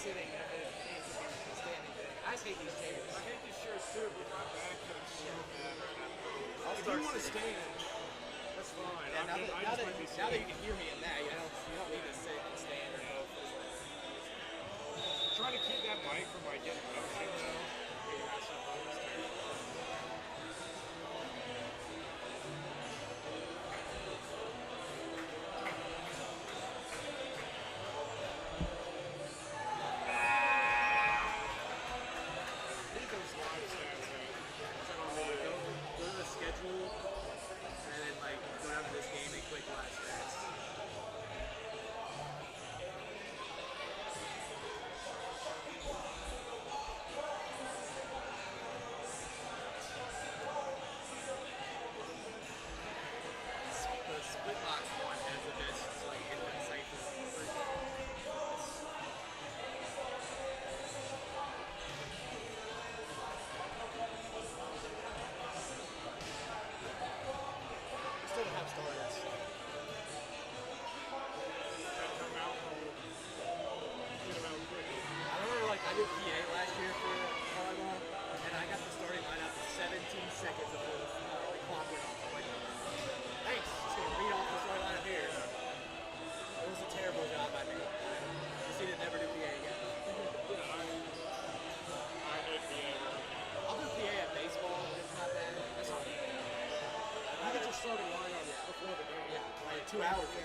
sitting and standing. I just hate these chairs. I hate these chairs too, but my back hurts so bad right now. If you want to stand, that's fine. Yeah, now that you can hear me in that, you don't need to sit and stand or both. Trying to keep that mic from like getting motion though. Schedule and then like go down to this game and click live stats. The split box one has the best like infinite cipher. Still don't have starters. I remember like I did PA last year for volleyball, and I got the starting lineup 17 seconds before the clock went off. I'm like, thanks, just gonna read off the starting lineup here. It was a terrible job by me. Just need to never do PA again. I hate PA. I'll do PA at baseball. It's not bad. That's not bad. You get your starting lineup before the game. Yeah, like 2 hours. Yeah.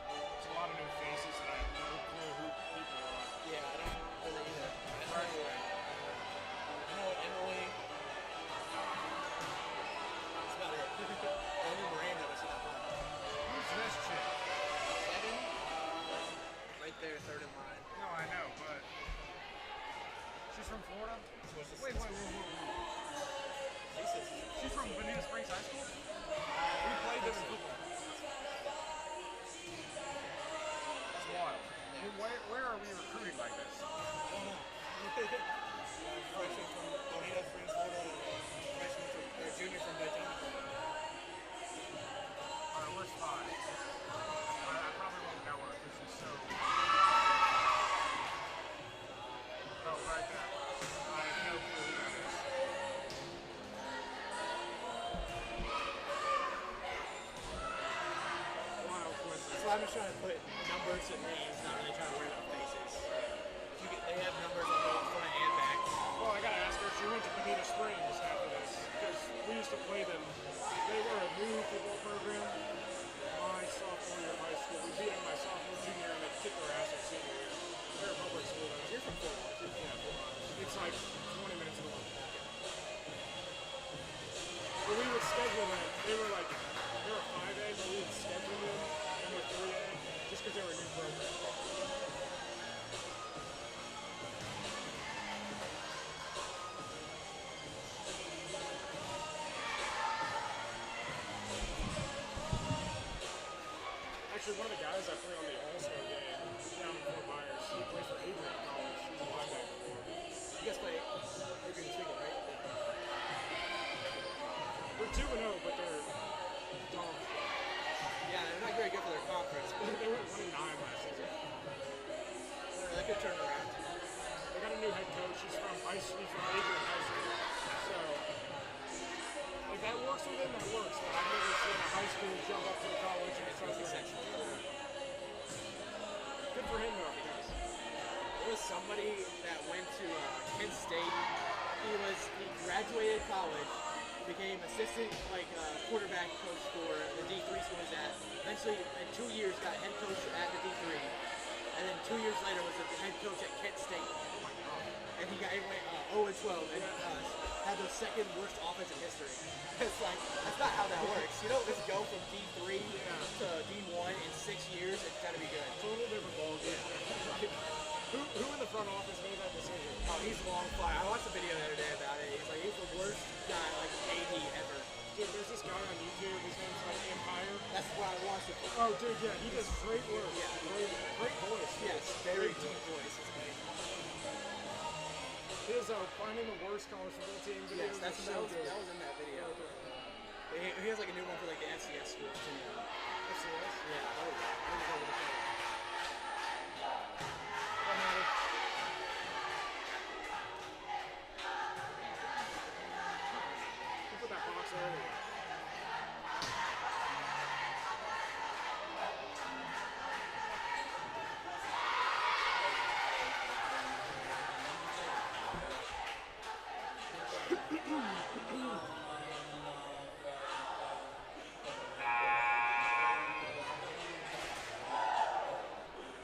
There's a lot of new faces that I have no clue who people are. Yeah, I don't really either. That's right. I know Emily. That's about it. I knew Miranda, but she's not fun. Who's this chick? 7. Right there, third in line. No, I know, but she's from Florida? Wait. She's from Bonita Springs High School? We played them in football. That's wild. Where are we recruiting like this? Freshman from Bonita Springs, Florida. Freshman from, or junior from Daytona. Alright, where's 5? I probably won't know her because she's so... Oh, right there. I have no clue who that is. Wild coincidence. That's why I'm just trying to put numbers and names, not really trying to worry about faces. They have numbers on both front and back. Well, I gotta ask her if she went to Bonita Springs after this, because we used to play them. They were a new football program. My sophomore year of high school, we beat them my sophomore, junior, and they kicked their ass at senior year. They're a public school though. You're from Florida. Yeah, it's like 20 minutes north. But we would schedule them. They were 5A, but we would schedule them and were 3A just because they were a new program. Actually, one of the guys I played on the All-Star game down in Fort Myers, he plays for Adrian College. He's a linebacker. You guys play Adrian this weekend, right? They're 2-0, but they're dumb. Yeah, they're not very good for their conference. They went 1-9 last season. They could turn around. They got a new head coach. He's from Adrian High School. So, if that works with him, that works. But I've never seen a high school jump up to the college and try to section. Good for him, though, I guess. There was somebody that went to Kent State. He graduated college, became assistant quarterback coach for the D3 school he's at. Eventually, in 2 years, got head coach at the D3, and then 2 years later was the head coach at Kent State. And he went 0-12 and had the second worst offense in history. It's like, that's not how that works. You don't just go from D3 to D1 in 6 years. It's got to be good. Total different ballgame. Who in the front office made that decision? Oh, he's long fire. I watched a video the other day about it. He's the worst guy, AD ever. Dude, there's this guy on YouTube. His name's Empire. That's what I watched it for. Oh, dude, yeah, he does great work. Yeah, great voice. Yes, very deep voice. It's amazing. His finding the worst college football team video. Yes, that was in that video. He has a new one for the school. Kenyon. FCS? Yeah. Oh, I'm gonna go with the Kenyon. You put that box there.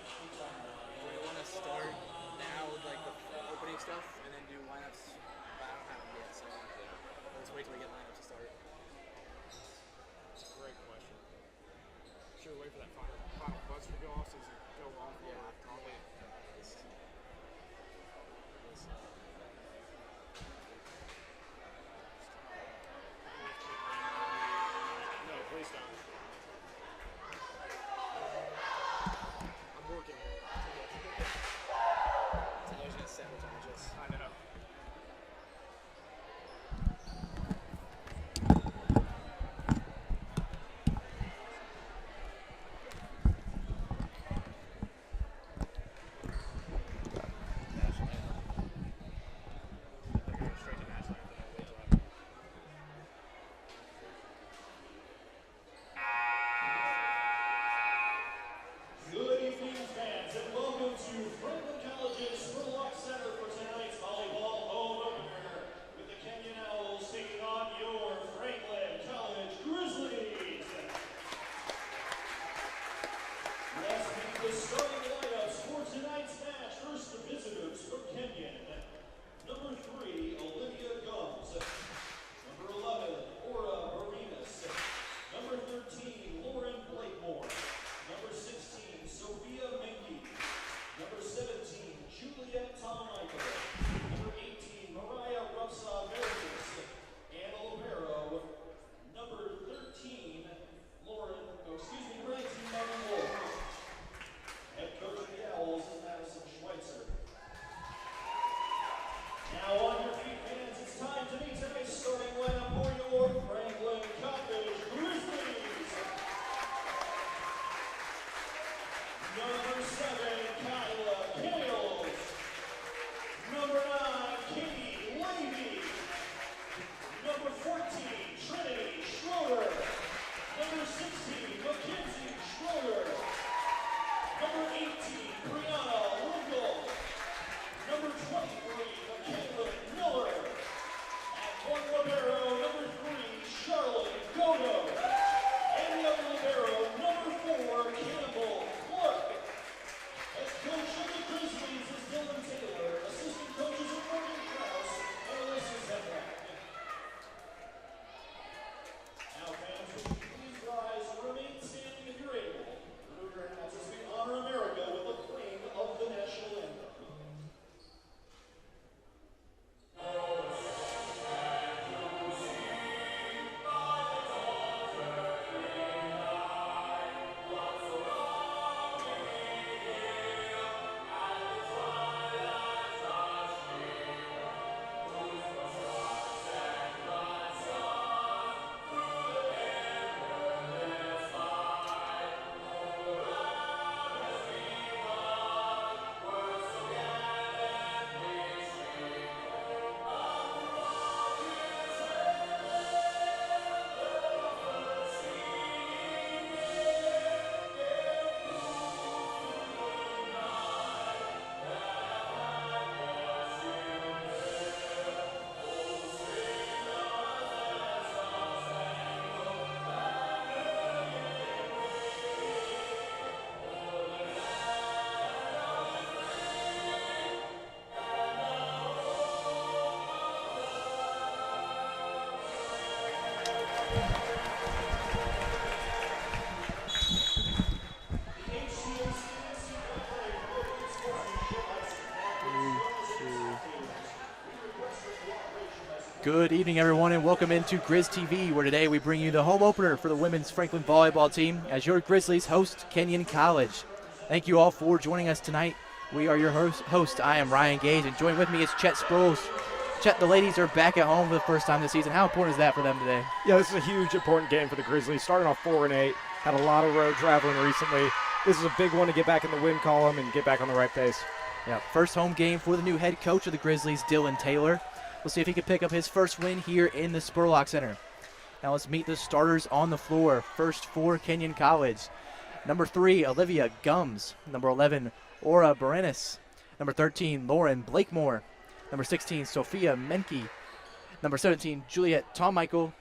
Do we want to start now with like the opening stuff and then do lineups? But I don't have them yet, so let's wait till we get lineups to start. That's a great question. Should we wait for that final buzzer to go off? Does it go off? Yeah, Or probably. No, please don't. I'm working here. Tyler's gonna sandwich on just. I know. Good evening, fans, and welcome to Franklin College's Spurlock Center for tonight's volleyball home opener with the Kenyon Owls taking on your Franklin College Grizzlies. Let's meet the starting lineups for tonight's match. First, the visitors from Kenyon. Number 3, Olivia Gums. Number 11, Aura Marinas. Number 13, Lauren Blakemore. Number 16, Sophia Menke. Number 17, Juliet Tommichael. Number 18, Mariah Rupsaw Meredith. Anna Libero. Number 13, Renty Martin Wolf. Head coach of the Owls is Madison Schweitzer. Now on your feet, fans, it's time to meet tonight's starting lineup for your Franklin College Grizzlies. Number 7, Kyla Kales. Number 9, Katie Levy. Number 14, Trinity Schroeder. Number 16, Mackenzie Schroeder. Number 18, Brianna Winkle. Number 23, Michaela Miller. At one libero, number 3, Charlotte Godo. And the other libero, number 4, Campbell Clark. As coach of the Grizzlies is Dylan Taylor. Assistant coaches are Morgan Krause and Alyssa Zeprak. Now, fans, would you please rise and remain standing if you're able. Remember, as we honor America with the playing of the national anthem. Good evening, everyone, and welcome into Grizz TV, where today we bring you the home opener for the women's Franklin volleyball team as your Grizzlies host Kenyon College. Thank you all for joining us tonight. We are your host. I am Ryan Gage, and joined with me is Chet Sproles. Chet, the ladies are back at home for the first time this season. How important is that for them today? Yeah, this is a huge, important game for the Grizzlies. Starting off 4-8, had a lot of road traveling recently. This is a big one to get back in the win column and get back on the right pace. Yeah, first home game for the new head coach of the Grizzlies, Dylan Taylor. We'll see if he can pick up his first win here in the Spurlock Center. Now let's meet the starters on the floor. First for Kenyon College. Number 3, Olivia Gums. Number 11, Aura Berenis. Number 13, Lauren Blakemore. Number 16, Sophia Menke. Number 17, Juliet Tommichael.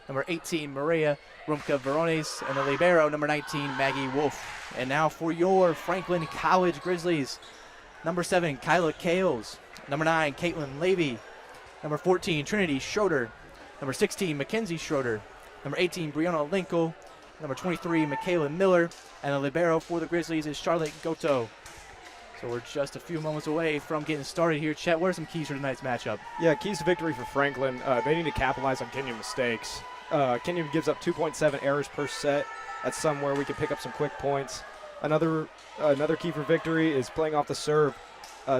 Number 18, Maria Rumka Verones. And the libero, number 19, Maggie Wolf. And now for your Franklin College Grizzlies. Number 7, Kyla Kales. Number 9, Caitlin Levy. Number 14, Trinity Schroeder. Number 16, Mackenzie Schroeder. Number 18, Brianna Linkle. Number 23, Michaela Miller. And the libero for the Grizzlies is Charlotte Goto. So we're just a few moments away from getting started here. Chet, what are some keys for tonight's matchup? Yeah, keys to victory for Franklin. They need to capitalize on Kenyon mistakes. Kenyon gives up 2.7 errors per set. That's somewhere we can pick up some quick points. Another key for victory is playing off the serve.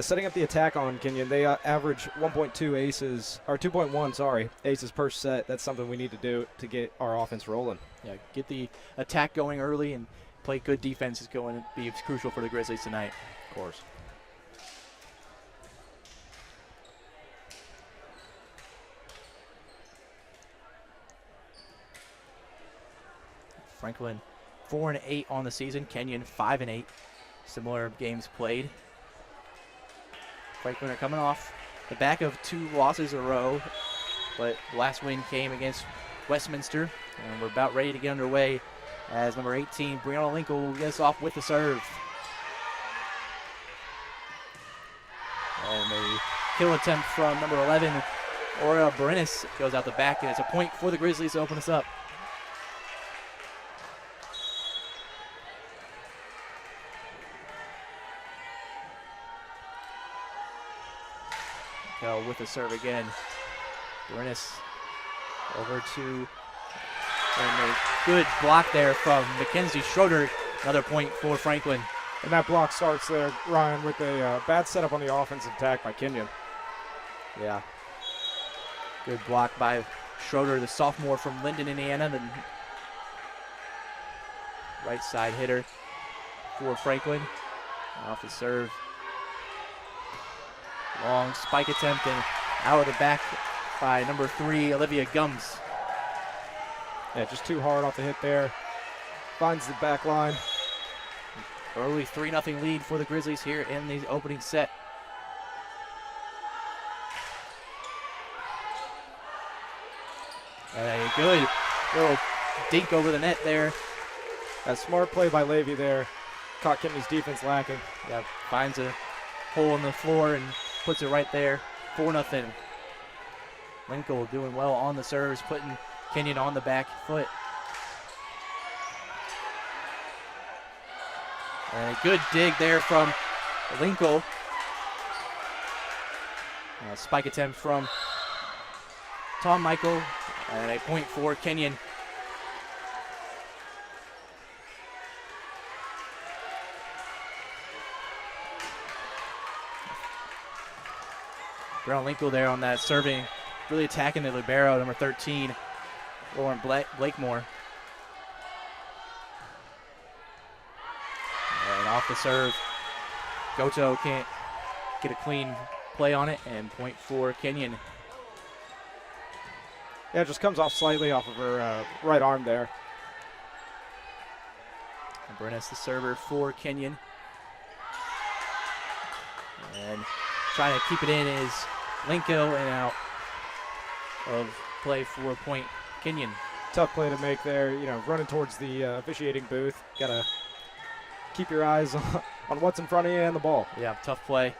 Setting up the attack on Kenyon, they average 1.2 aces, or 2.1, sorry, aces per set. That's something we need to do to get our offense rolling. Yeah, get the attack going early and play good defense is going to be crucial for the Grizzlies tonight. Of course. Franklin 4-8 on the season. Kenyon 5-8. Similar games played. Franklin are coming off the back of 2 losses in a row, but the last win came against Westminster, and we're about ready to get underway as number 18, Brianna Linkle, will get us off with the serve. And a kill attempt from number 11, Aura Berenis, goes out the back, and it's a point for the Grizzlies to open us up. With the serve again. Berenis over to, and a good block there from Mackenzie Schroeder. Another point for Franklin. And that block starts there, Ryan, with a bad setup on the offensive attack by Kenyon. Yeah. Good block by Schroeder, the sophomore from Linden, Indiana. The right side hitter for Franklin. Off the serve. Long spike attempt and out of the back by number 3, Olivia Gums. Yeah, just too hard off the hit there. Finds the back line. Early 3-0 lead for the Grizzlies here in the opening set. And a good little dink over the net there. A smart play by Levy there. Caught Kenyon's defense lacking. Yeah, finds a hole in the floor and puts it right there. 4-0. Linkle doing well on the serves, putting Kenyon on the back foot. And a good dig there from Linkle. A spike attempt from Tommichael, and a point for Kenyon. Brown Linkle there on that serving, really attacking the libero, number 13, Lauren Blakemore. And off the serve, Goto can't get a clean play on it, and point for Kenyon. Yeah, it just comes off slightly off of her right arm there. And Berenis, the server for Kenyon. And trying to keep it in is Linkle, and out of play for a point Kenyon. Tough play to make there, you know, running towards the officiating booth. Got to keep your eyes on what's in front of you and the ball. Yeah, tough play.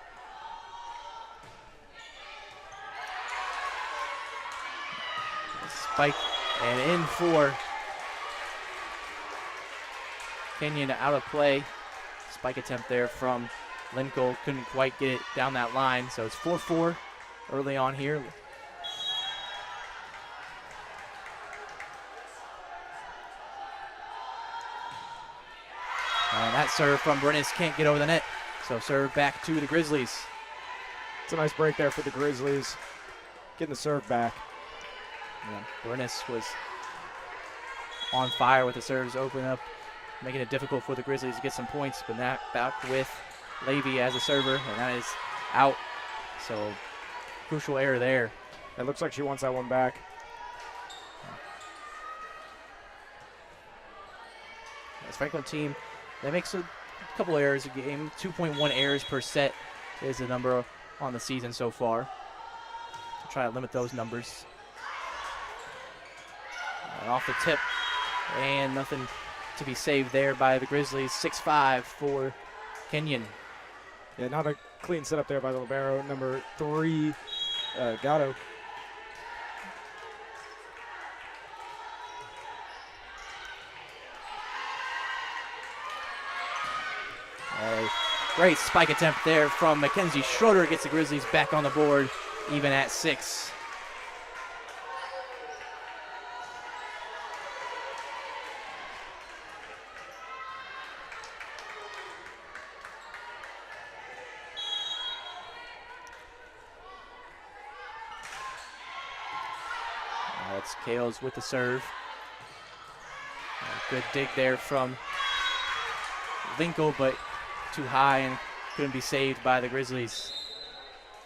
Spike and in for Kenyon, out of play. Spike attempt there from Linkle, couldn't quite get it down that line, so it's 4-4 early on here. And that serve from Berenis can't get over the net, so serve back to the Grizzlies. It's a nice break there for the Grizzlies. getting the serve back. Yeah, Bernice was on fire with the serves, open up, making it difficult for the Grizzlies to get some points, but now back with Levy as a server, and that is out. So crucial error there. It looks like she wants that one back. This Franklin team, that makes a couple errors a game. 2.1 errors per set is the number on the season so far. Try to limit those numbers. And off the tip, and nothing to be saved there by the Grizzlies. 6-5 for Kenyon. Yeah, not a clean setup there by the libero, number 3, Gatto. A great spike attempt there from Mackenzie Schroeder. Gets the Grizzlies back on the board, even at 6. That's Kales with the serve. Good dig there from Winkle, but too high and couldn't be saved by the Grizzlies.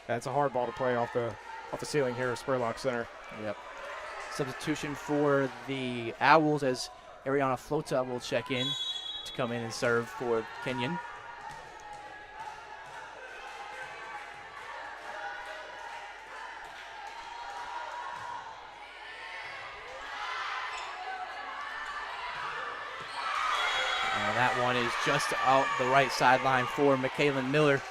That's a hard ball to play off the ceiling here at Spurlock Center. Yep. Substitution for the Owls as Ariana Flota will check in to come in and serve for Kenyon. And that one is just out the right sideline for McKaylin Miller.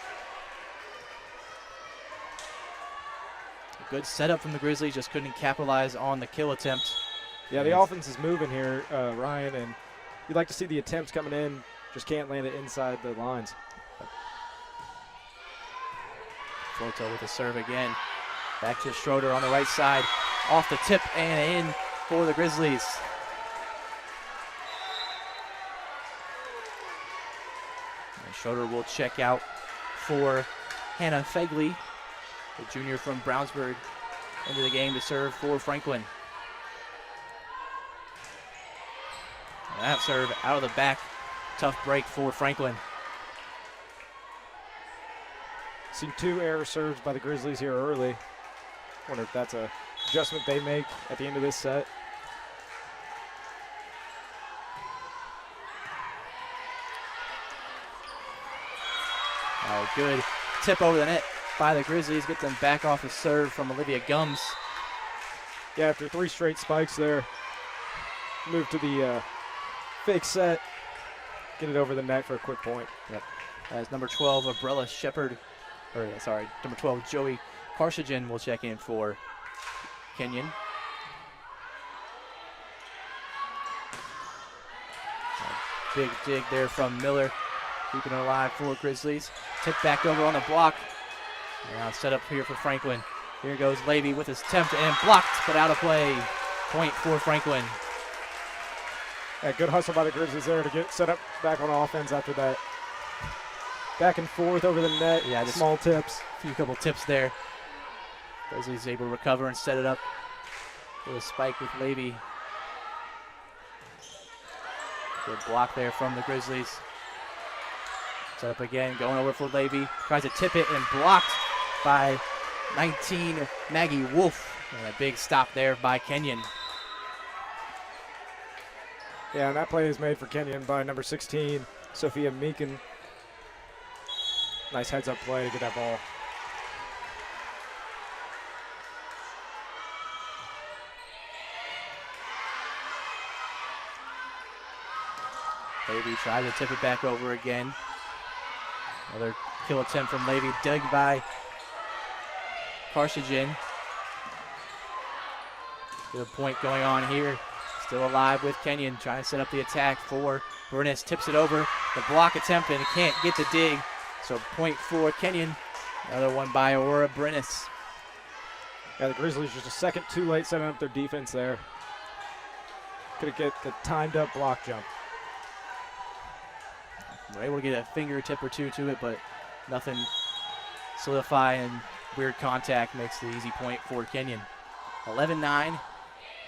Good setup from the Grizzlies, just couldn't capitalize on the kill attempt. Yeah, the offense is moving here, Ryan, and you'd like to see the attempts coming in, just can't land it inside the lines. Floto with the serve again. Back to Schroeder on the right side, off the tip and in for the Grizzlies. And Schroeder will check out for Hannah Fegley, the junior from Brownsburg, into the game to serve for Franklin. And that serve out of the back. Tough break for Franklin. Seen 2 error serves by the Grizzlies here early. Wonder if that's a adjustment they make at the end of this set. Good tip over the net by the Grizzlies. Get them back off a serve from Olivia Gums. Yeah, after 3 straight spikes there, move to the fake set, get it over the net for a quick point. Yep. As number 12, Umbrella Shepard, number 12, Joey Karshagen will check in for Kenyon. Big dig there from Miller, keeping it alive for Grizzlies. Tip back over on the block. Now set up here for Franklin. Here goes Levy with his attempt and blocked, but out of play. Point for Franklin. Yeah, good hustle by the Grizzlies there to get set up back on offense after that. Back and forth over the net, yeah, just small tips. A couple tips there. Grizzlies able to recover and set it up with a spike with Levy. Good block there from the Grizzlies. Set up again, going over for Levy. Tries to tip it and blocked by 19, Maggie Wolf. And a big stop there by Kenyon. Yeah, and that play is made for Kenyon by number 16, Sophia Meekin. Nice heads-up play to get that ball. Levy tried to tip it back over again. Another kill attempt from Levy, dug by Karshagen. Good point going on here. Still alive with Kenyon, trying to set up the attack for Bernice. Tips it over, the block attempt, and can't get the dig. So point for Kenyon. Another one by Aurora Bernice. Yeah, the Grizzlies just a second too late setting up their defense there. Could get the timed up block jump. We're able to get a fingertip or two to it, but nothing solidify and Weird contact makes the easy point for Kenyon. 11-9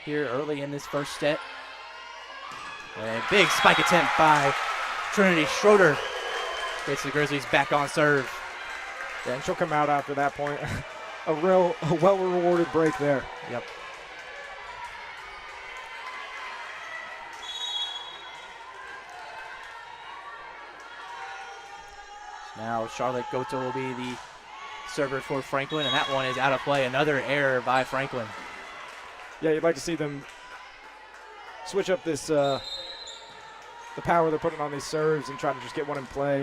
here early in this first set. And a big spike attempt by Trinity Schroeder. Gets the Grizzlies back on serve. Yeah, and she'll come out after that point. a well-rewarded break there. Yep. Now Charlotte Goto will be the server for Franklin, and that one is out of play. Another error by Franklin. Yeah, you'd like to see them switch up this the power they're putting on these serves and try to just get one in play.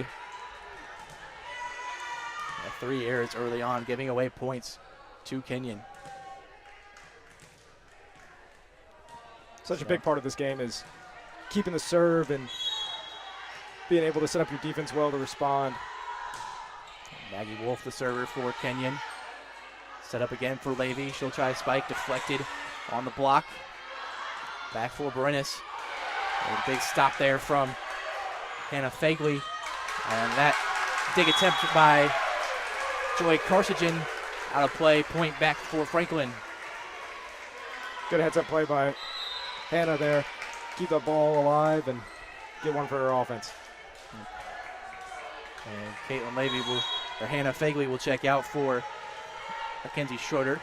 Yeah, 3 errors early on, giving away points to Kenyon. Such a big part of this game is keeping the serve and being able to set up your defense well to respond. Maggie Wolf, the server for Kenyon. Set up again for Levy. She'll try a spike, deflected on the block. Back for Berenis. A big stop there from Hannah Fagley. And that dig attempt by Joy Carcinogen out of play. Point back for Franklin. Good heads-up play by Hannah there. Keep the ball alive and get one for her offense. And Caitlin Levy or Hannah Fagley will check out for Mackenzie Schroeder.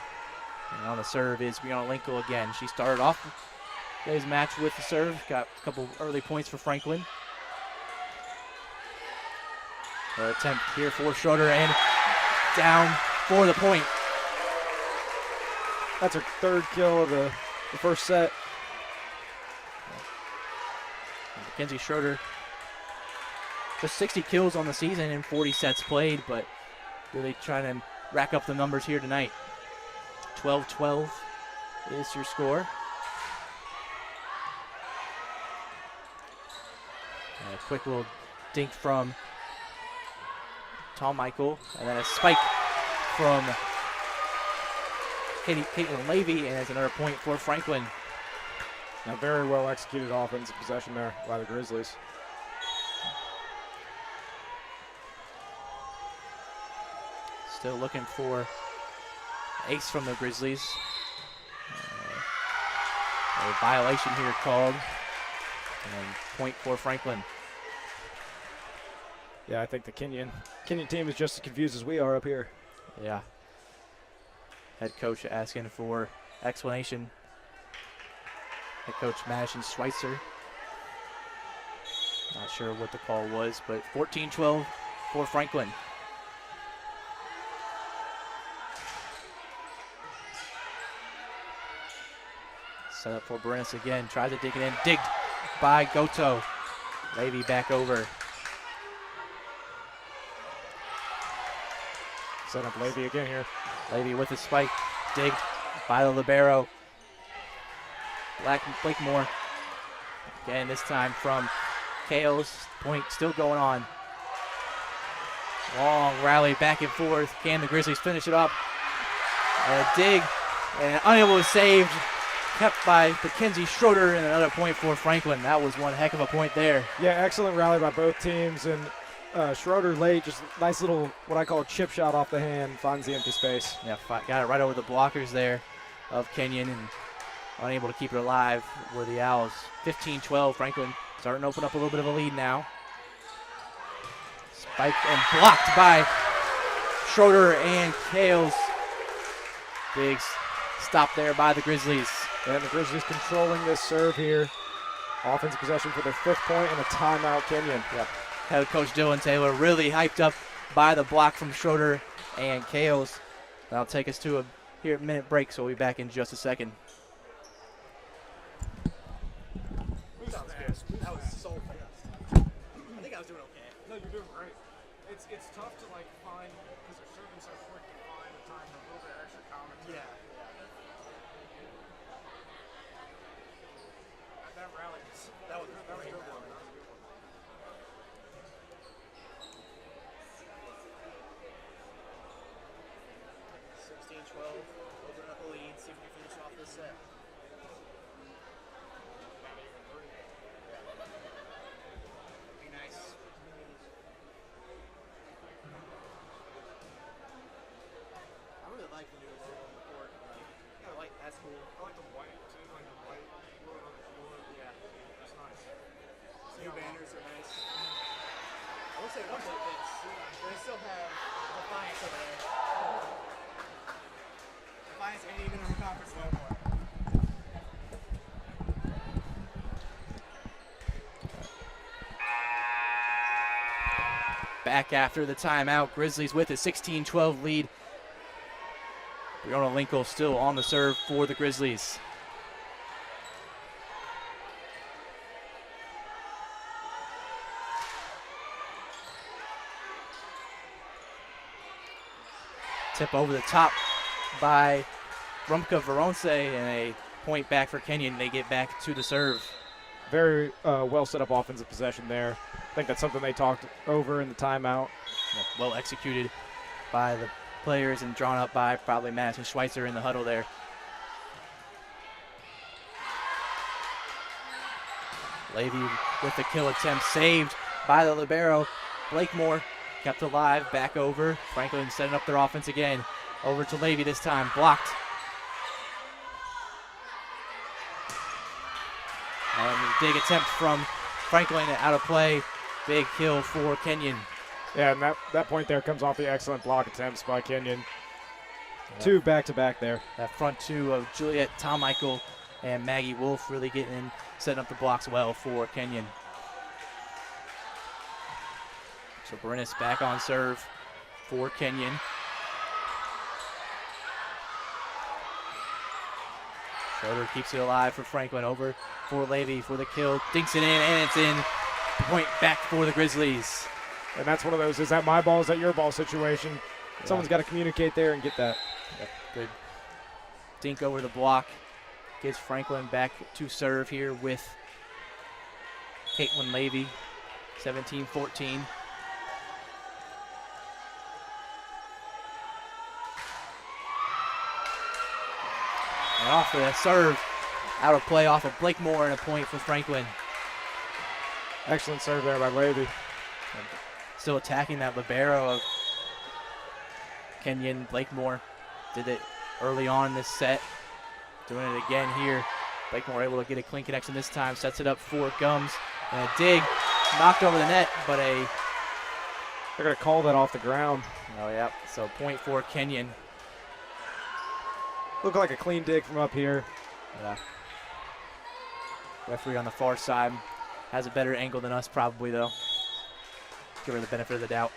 And on the serve is Brianna Linkle again. She started off today's match with the serve. Got a couple early points for Franklin. Her attempt here for Schroeder and down for the point. That's her 3rd kill of the first set. Mackenzie Schroeder, just 60 kills on the season and 40 sets played, but really trying to rack up the numbers here tonight. 12-12 is your score. And a quick little dink from Tom Michael, and then a spike from Caitlin Levy, and it's another point for Franklin. Now, very well executed offensive possession there by the Grizzlies. Still looking for ace from the Grizzlies. A violation here called, and point for Franklin. Yeah, I think the Kenyon team is just as confused as we are up here. Yeah. Head coach asking for explanation. Head coach Madison Schweitzer. Not sure what the call was, but 14-12 for Franklin. Set up for Berenis again. Tries to dig it in. Digged by Goto. Levy back over. Set up Levy again here. Levy with a spike. Digged by the libero. Blakemore. Again, this time from Kales. Point still going on. Long rally back and forth. Can the Grizzlies finish it up? A dig. And unable to save. Kept by Mackenzie Schroeder, and another point for Franklin. That was one heck of a point there. Yeah, excellent rally by both teams. And Schroeder late, just nice little, what I call chip shot off the hand, finds the empty space. Yeah, got it right over the blockers there of Kenyon, and unable to keep it alive were the Owls. 15-12, Franklin starting to open up a little bit of a lead now. Spiked and blocked by Schroeder and Kales. Big stop there by the Grizzlies. And the Grizzlies controlling this serve here. Offensive possession for their 5th point and a timeout, Kenyon. Yep. Head coach Dylan Taylor really hyped up by the block from Schroeder and Kales. That'll take us to a minute break, so we'll be back in just a second. That was so fast. I think I was doing okay. No, you're doing great. It's tough to like find, because they're serving so quick, to find the time for a little bit extra commentary. Yeah. That rally that was a good one. That was a good one. 16-12. Open up a lead. See if we can finish off this set. Be nice. are nice. I wish they would update this. But they still have Defiance over there. Defiance ain't even in the conference no more. Back after the timeout, Grizzlies with a 16-12 lead. Brianna Linkle still on the serve for the Grizzlies. Tip over the top by Rumka Veronce and a point back for Kenyon. They get back to the serve. Very well set up offensive possession there. I think that's something they talked over in the timeout. Well executed by the players and drawn up by probably Madison Schweitzer in the huddle there. Levy with the kill attempt, saved by the libero. Blakemore kept alive, back over. Franklin setting up their offense again. Over to Levy this time, blocked. And the dig attempt from Franklin out of play. Big kill for Kenyon. Yeah, and that point there comes off the excellent block attempts by Kenyon. Two back-to-back there. That front two of Juliet Tomichael and Maggie Wolf really getting in, setting up the blocks well for Kenyon. So Brennis back on serve for Kenyon. Schroeder keeps it alive for Franklin, over for Levy for the kill. Dinks it in, and it's in. Point back for the Grizzlies. And that's one of those, is that my ball, is that your ball situation? Yeah. Someone's got to communicate there and get that. Yep, good. Dink over the block. Gets Franklin back to serve here with Caitlin Levy, 17-14. And off the serve, out of play off of Blakemore, and a point for Franklin. Excellent serve there by Levy. Still attacking that libero of Kenyon. Blakemore did it early on in this set. Doing it again here. Blakemore able to get a clean connection this time. Sets it up for Gums. And a dig. Knocked over the net, but a... They're going to call that off the ground. Oh, yeah. So point for Kenyon. Looked like a clean dig from up here. Yeah. Referee on the far side has a better angle than us probably, though. Give her the benefit of the doubt.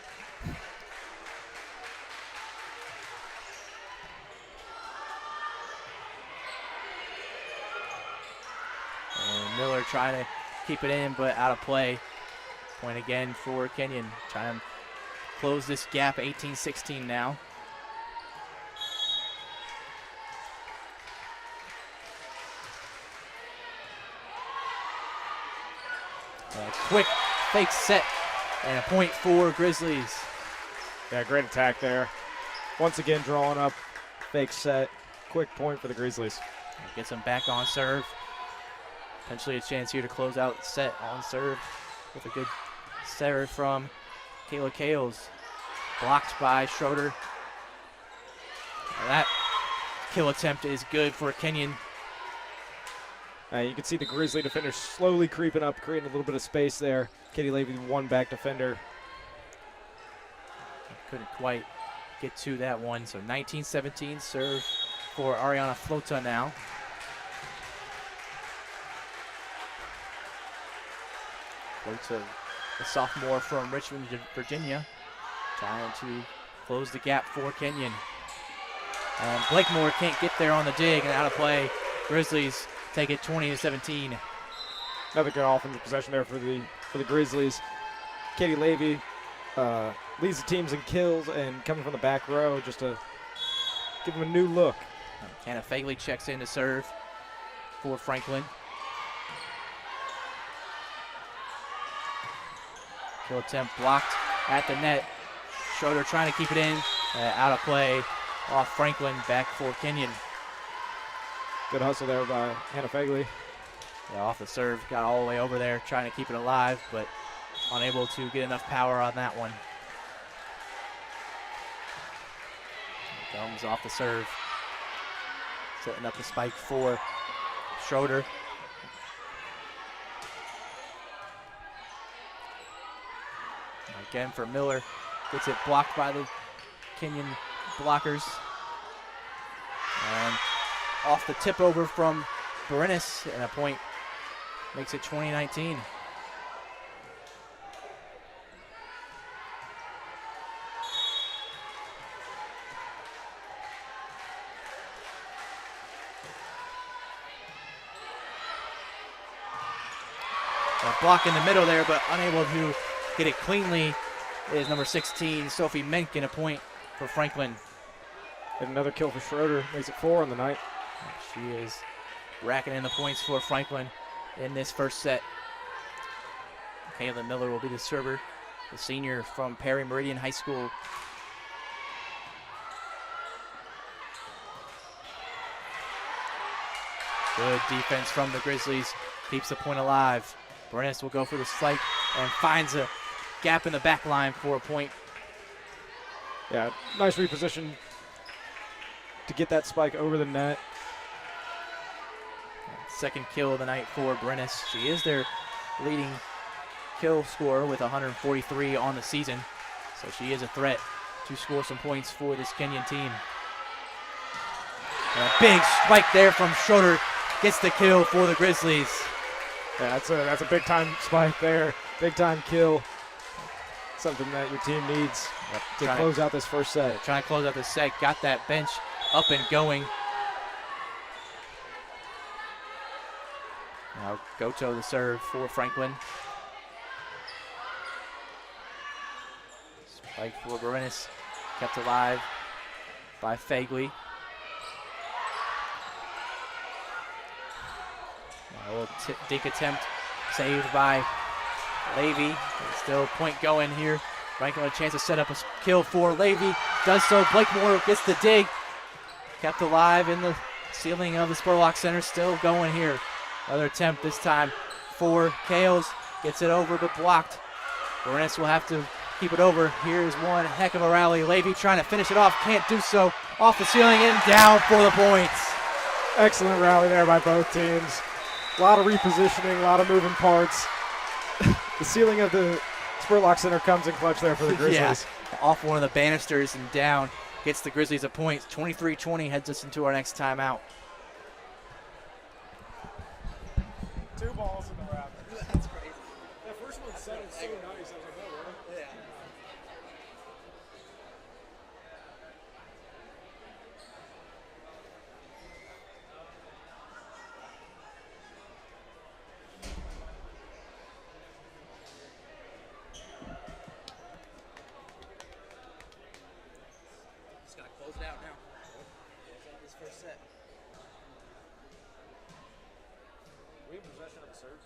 And Miller trying to keep it in, but out of play. Point again for Kenyon. Trying to close this gap, 18-16 now. Quick fake set and a point for Grizzlies. Yeah, great attack there. Once again, drawing up, fake set, quick point for the Grizzlies. Gets them back on serve. Potentially a chance here to close out the set on serve with a good serve from Kayla Kales. Blocked by Schroeder. And that kill attempt is good for Kenyon. You can see the Grizzly defenders slowly creeping up, creating a little bit of space there. Katie Levy, one back defender. Couldn't quite get to that one. So 19-17 serve for Ariana Flota now. Flota, a sophomore from Richmond, Virginia, trying to close the gap for Kenyon. And Blakemore can't get there on the dig and out of play. Grizzlies take it 20-17. Another good offensive possession there for the Grizzlies. Katie Levy leads the teams in kills and coming from the back row just to give them a new look. Hannah Fagley checks in to serve for Franklin. Kill attempt blocked at the net. Schroeder trying to keep it in. Out of play off Franklin, back for Kenyon. Good hustle there by Hannah Fagley. Yeah, off the serve, got all the way over there, trying to keep it alive, but unable to get enough power on that one. Gums off the serve. Setting up the spike for Schroeder. Again for Miller. Gets it blocked by the Kenyon blockers. And off the tip over from Berenis, and a point makes it 20-19. A block in the middle there, but unable to get it cleanly is number 16, Sophie Menken, a point for Franklin. And another kill for Schroeder. Makes it 4 on the night. She is racking in the points for Franklin in this first set. Kayla Miller will be the server, the senior from Perry Meridian High School. Good defense from the Grizzlies. Keeps the point alive. Berenis will go for the spike and finds a gap in the back line for a point. Yeah, nice reposition to get that spike over the net. Second kill of the night for Berenis. She is their leading kill scorer with 143 on the season. So she is a threat to score some points for this Kenyon team. And a big spike there from Schroeder gets the kill for the Grizzlies. Yeah, that's a big time spike there. Big time kill. Something that your team needs to close out this first set. Trying to close out this set. Got that bench up and going. Now Goto the serve for Franklin. Spike for Berenis. Kept alive by Fagley. A little dink attempt saved by Levy. Still point going here. Franklin a chance to set up a kill for Levy. Does so. Blakemore gets the dig. Kept alive in the ceiling of the Spurlock Center. Still going here. Another attempt this time for Kales. Gets it over but blocked. Berenis will have to keep it over. Here's one heck of a rally. Levy trying to finish it off. Can't do so. Off the ceiling and down for the points. Excellent rally there by both teams. A lot of repositioning, a lot of moving parts. The ceiling of the Spurlock Center comes in clutch there for the Grizzlies. Yeah. Off one of the banisters and down. Gets the Grizzlies a point. 23-20 heads us into our next timeout. 2 balls in the wrap. That's crazy. That first one sounded so nice. I was like, oh, really? Yeah. Just gotta close it out now. Close out this first set. We have possession of the serve.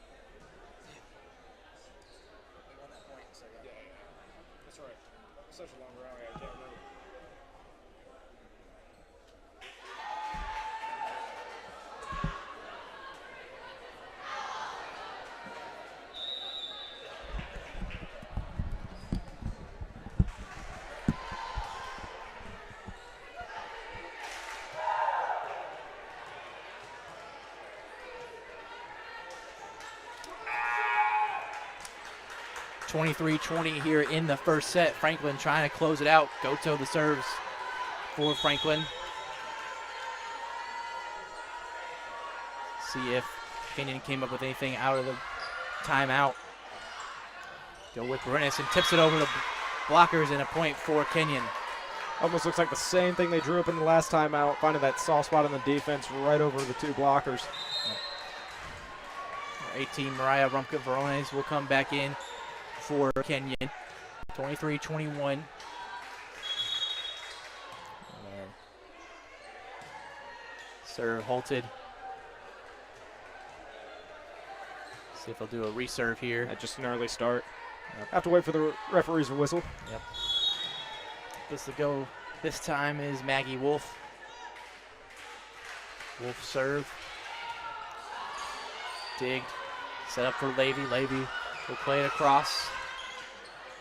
We won that point, so yeah. That's right. Such a long rally. I can't remember. – 23-20 here in the first set. Franklin trying to close it out. Goto the serves for Franklin. See if Kenyon came up with anything out of the timeout. Go with Berenis and tips it over the blockers, and a point for Kenyon. Almost looks like the same thing they drew up in the last timeout, finding that soft spot on the defense right over the 2 blockers. 18 Mariah Rumka Verones will come back in for Kenyon. 23-21. Serve halted. See if they'll do a reserve here. Just an early start. Have to wait for the referee's whistle. Yep. This to go this time is Maggie Wolf. Wolf serve. Digged. Set up for Levy. Levy will play it across.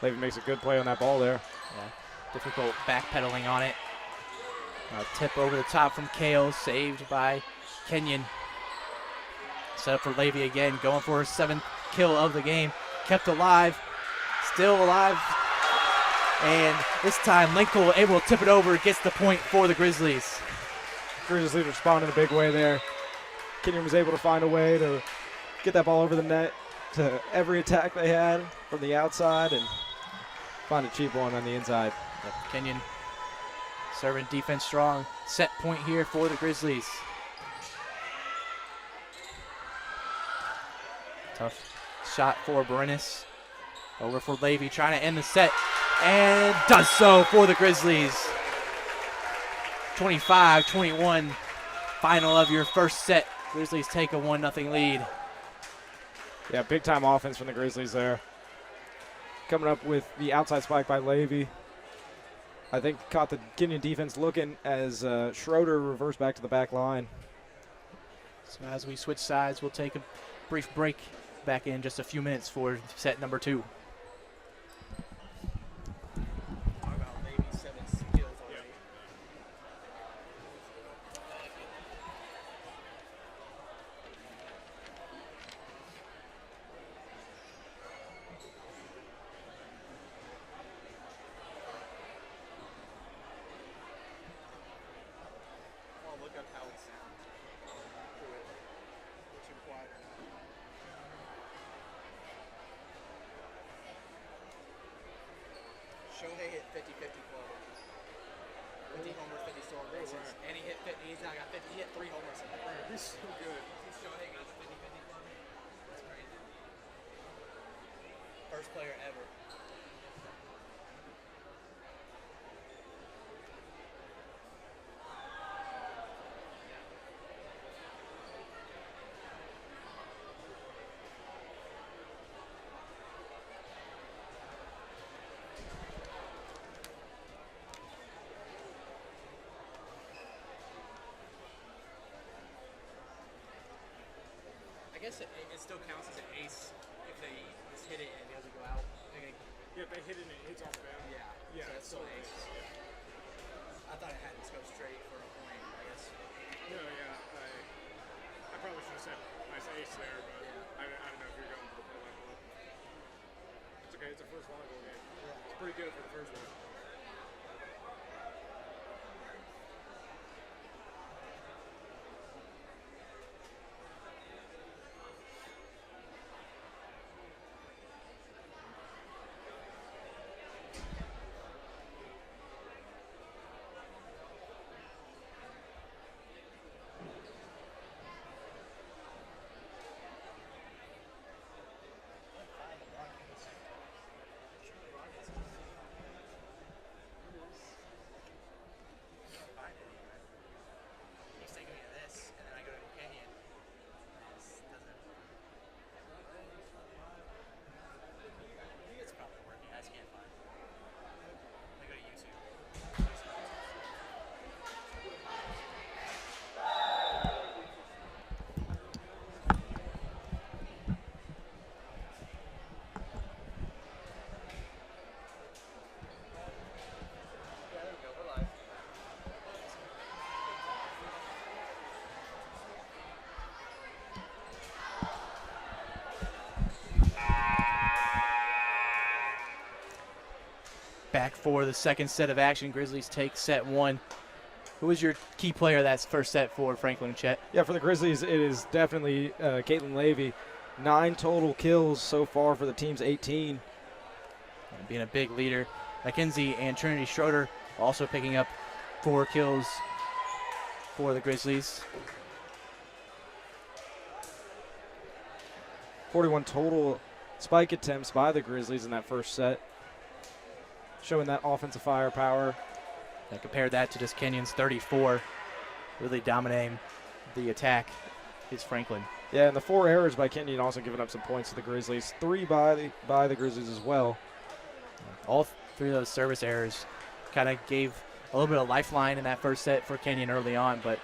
Levy makes a good play on that ball there. Yeah. Difficult backpedaling on it. Tip over the top from Kale, saved by Kenyon. Set up for Levy again, going for her 7th kill of the game. Kept alive, still alive. And this time, Linkle able to tip it over, gets the point for the Grizzlies. Grizzlies responded in a big way there. Kenyon was able to find a way to get that ball over the net to every attack they had from the outside and find a cheap one on the inside. Yep, Kenyon serving defense strong. Set point here for the Grizzlies. Tough shot for Berenis. Over for Levy, trying to end the set, and does so for the Grizzlies. 25-21, final of your first set. Grizzlies take a 1-0 lead. Yeah, big time offense from the Grizzlies there. Coming up with the outside spike by Levy. I think caught the Kenyon defense looking as Schroeder reversed back to the back line. So as we switch sides, we'll take a brief break. Back in just a few minutes for set number 2. Talk about Levy's 7 skills already. Oh, look up how we sound. Too quiet. Shohei hit 50-50 club. 50 homers, 50 stolen bases. And he hit 50. He's now got 50. He hit 3 homers. He's so good. Shohei got the 50-50 club. That's crazy. First player ever. I guess it still counts as an ace if they just hit it and it doesn't go out. Yeah, if they hit it and it hits off the bat. Yeah, Yeah, so that's still an ace. I thought it had to go straight for a point, I guess. No, yeah. I probably should have said nice ace there, but Yeah. I don't know if you're going for the play like that. It's okay. It's a first volleyball game. It's pretty good for the first one. He's taking me to this, and then I go to Kenyon. This doesn't. It's probably working. I just can't find it. I go to YouTube. Yeah, there we go. We're live. Back for the second set of action. Grizzlies take set 1. Who was your key player that's first set for Franklin and Chet? Yeah, for the Grizzlies, it is definitely Caitlin Levy. 9 total kills so far for the team's 18. Being a big leader. Mackenzie and Trinity Schroeder also picking up 4 kills for the Grizzlies. 41 total spike attempts by the Grizzlies in that first set, showing that offensive firepower. And compare that to just Kenyon's 34. Really dominating the attack is Franklin. Yeah, and the 4 errors by Kenyon also giving up some points to the Grizzlies. 3 by the Grizzlies as well. All 3 of those service errors kind of gave a little bit of lifeline in that first set for Kenyon early on, but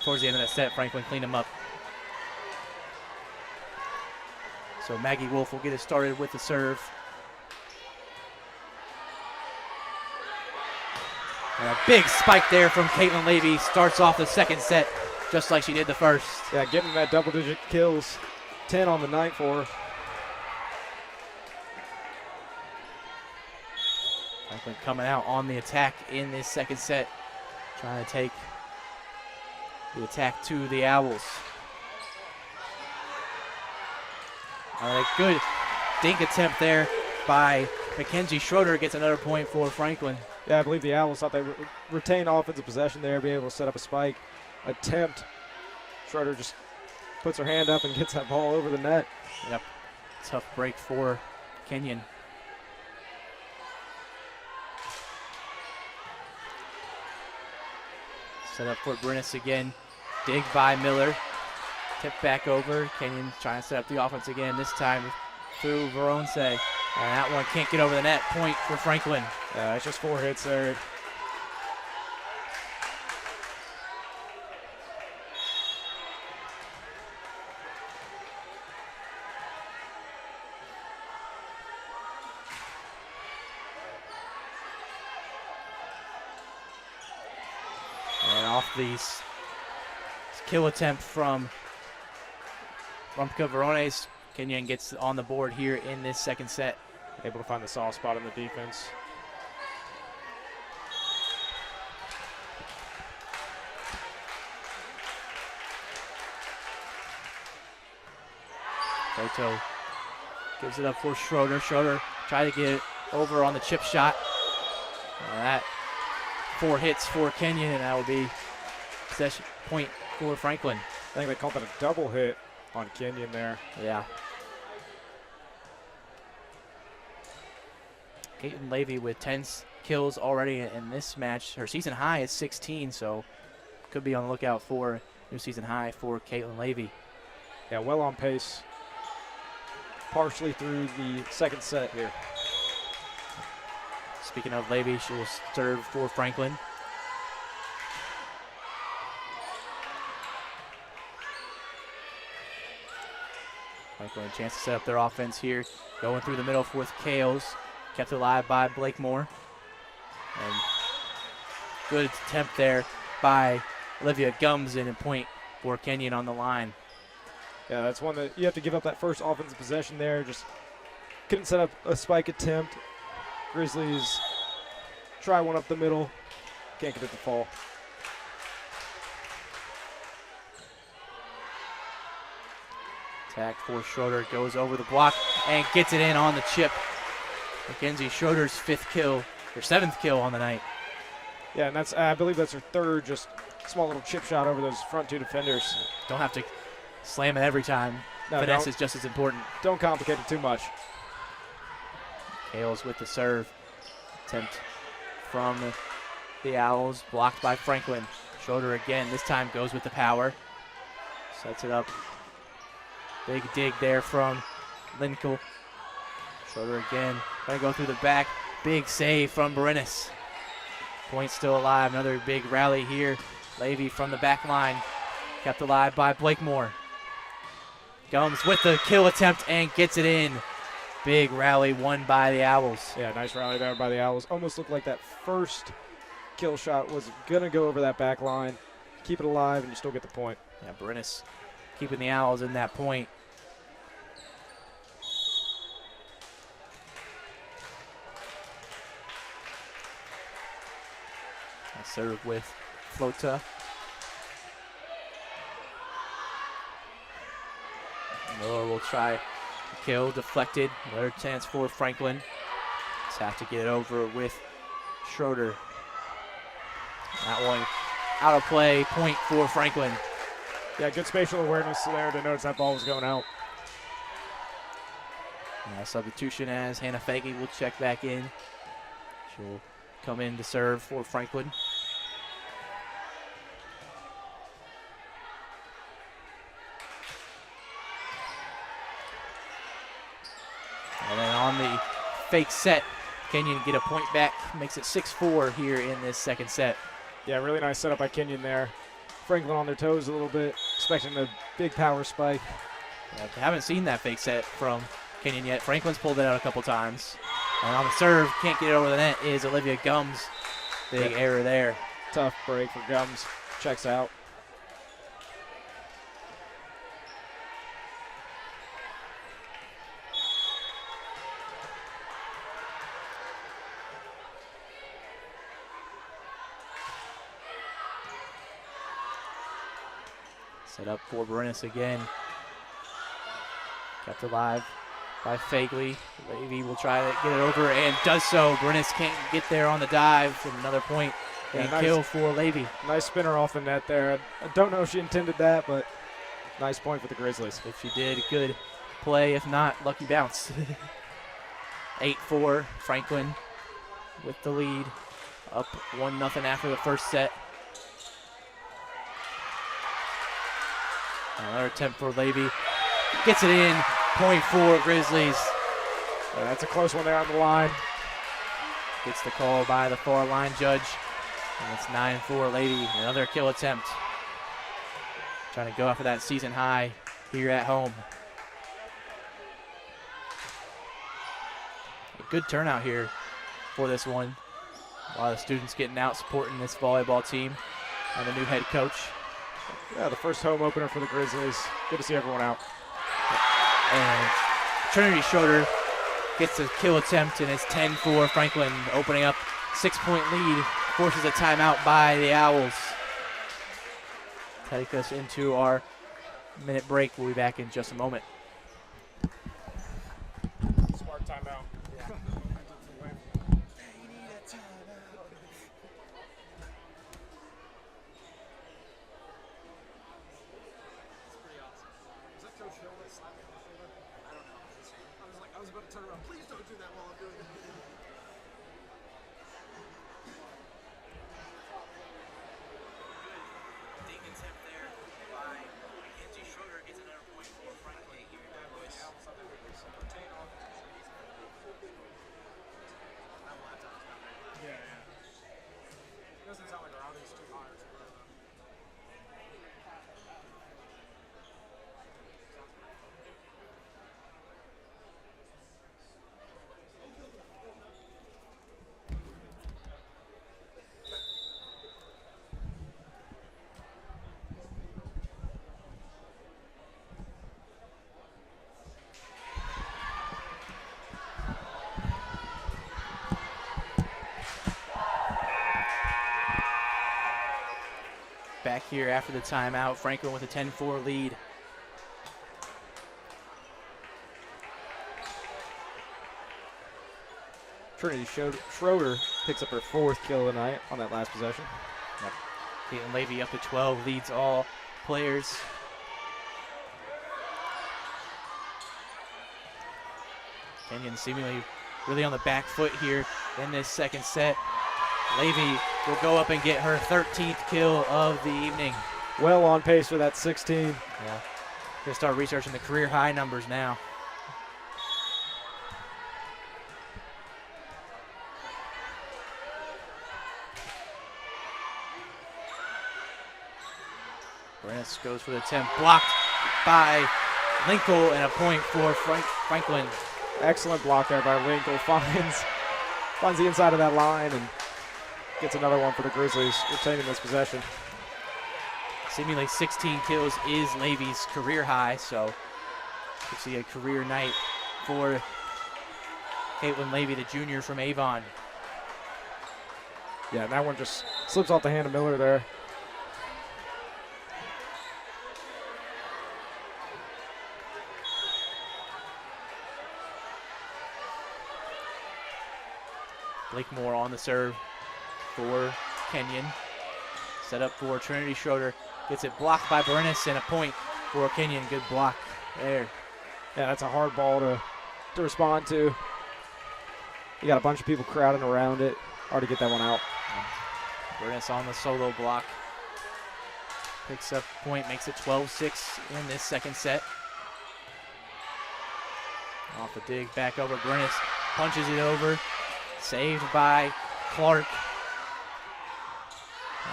towards the end of that set, Franklin cleaned them up. So Maggie Wolf will get us started with the serve. And a big spike there from Caitlin Levy starts off the second set just like she did the first. Yeah, getting that double-digit kills, 10 on the night for her. Franklin coming out on the attack in this second set, trying to take the attack to the Owls. All right, good dink attempt there by Mackenzie Schroeder. Gets another point for Franklin. Yeah, I believe the Owls thought they retain offensive possession there, be able to set up a spike attempt. Schroeder just puts her hand up and gets that ball over the net. Yep, tough break for Kenyon. Set up for Brennis again. Dig by Miller. Tip back over. Kenyon trying to set up the offense again, this time through Veronse. And that one can't get over the net. Point for Franklin. Yeah, it's just 4 hits there. And off these kill attempt from Rumpka Verones, Kenyon gets on the board here in this second set. Able to find the soft spot in the defense. Soto gives it up for Schroeder. Schroeder try to get it over on the chip shot. And that 4 hits for Kenyon, and that will be possession point for Franklin. I think they called that a double hit on Kenyon there. Yeah. Caitlin Levy with 10 kills already in this match. Her season high is 16, so could be on the lookout for new season high for Caitlin Levy. Yeah, well on pace. Partially through the second set here. Speaking of Levy, she will serve for Franklin. Franklin a chance to set up their offense here. Going through the middle with Kales. Kept alive by Blakemore. And good attempt there by Olivia Gums, and a point for Kenyon on the line. Yeah, that's one that you have to give up that first offensive possession there. Just couldn't set up a spike attempt. Grizzlies try one up the middle. Can't get it to fall. Attack for Schroeder, goes over the block and gets it in on the chip. Mackenzie Schroeder's 5th kill, or 7th kill on the night. Yeah, and that's I believe that's her 3rd just small little chip shot over those front 2 defenders. Don't have to slam it every time. No, Finesse don't. is just as important. Don't complicate it too much. Kales with the serve. Attempt from the Owls, blocked by Franklin. Schroeder again, this time goes with the power. Sets it up. Big dig there from Lincoln. Schroeder again, trying to go through the back. Big save from Berenis. Point still alive, another big rally here. Levy from the back line, kept alive by Blakemore. Gums with the kill attempt and gets it in. Big rally won by the Owls. Yeah, nice rally there by the Owls. Almost looked like that first kill shot was going to go over that back line. Keep it alive and you still get the point. Yeah, Berenis keeping the Owls in that point. Serve with Flota. Miller will try kill, deflected. Another chance for Franklin. Just have to get it over with Schroeder. That one out of play, point for Franklin. Yeah, good spatial awareness there to notice that ball was going out. Substitution as Hannah Faggy will check back in. She'll come in to serve for Franklin. And then on the fake set, Kenyon get a point back, makes it 6-4 here in this second set. Yeah, really nice setup by Kenyon there. Franklin on their toes a little bit, expecting a big power spike. Yeah, I haven't seen that fake set from Kenyon yet. Franklin's pulled it out a couple times. And on the serve, can't get it over the net, is Olivia Gums. Big error there. Tough break for Gums. Checks out. Set up for Brennis again. Kept alive by Fagley. Levy will try to get it over and does so. Brennis can't get there on the dive. And another point and kill for Levy. Nice spinner off the net there. I don't know if she intended that, but nice point for the Grizzlies. If she did, good play. If not, lucky bounce. 8-4, Franklin with the lead. Up 1-0 after the first set. Another attempt for Levy. Gets it in. Point for Grizzlies. Yeah, that's a close one there on the line. Gets the call by the far line judge. And it's 9-4 Levy. Another kill attempt. Trying to go after that season high here at home. A good turnout here for this one. A lot of students getting out supporting this volleyball team and the new head coach. Yeah, the first home opener for the Grizzlies. Good to see everyone out. And Trinity Schroeder gets a kill attempt, and it's 10-4 Franklin, opening up 6-point lead. Forces a timeout by the Owls. Take us into our minute break. We'll be back in just a moment. Smart timeout. Doesn't sound like our audience is too high or too low. Back here after the timeout, Franklin with a 10-4 lead. Trinity Schroeder picks up her 4th kill of the night on that last possession. Yep. Caitlin Levy up to 12, leads all players. Kenyon seemingly really on the back foot here in this second set. Levy will go up and get her 13th kill of the evening. Well on pace for that 16. Yeah. Gonna start researching the career high numbers now. Brennis goes for the attempt, blocked by Linkle, and a point for Franklin. Excellent block there by Linkle. Finds the inside of that line and gets another one for the Grizzlies, retaining this possession. Seemingly 16 kills is Levy's career high, so we see a career night for Caitlin Levy, the junior from Avon. Yeah, and that one just slips off the hand of Miller there. Blakemore on the serve for Kenyon. Set up for Trinity Schroeder. Gets it blocked by Brennis, and a point for Kenyon. Good block there. Yeah, that's a hard ball to respond to. You got a bunch of people crowding around it. Hard to get that one out. Brennis on the solo block. Picks up point, makes it 12-6 in this second set. Off the dig, back over. Brennis punches it over. Saved by Clark.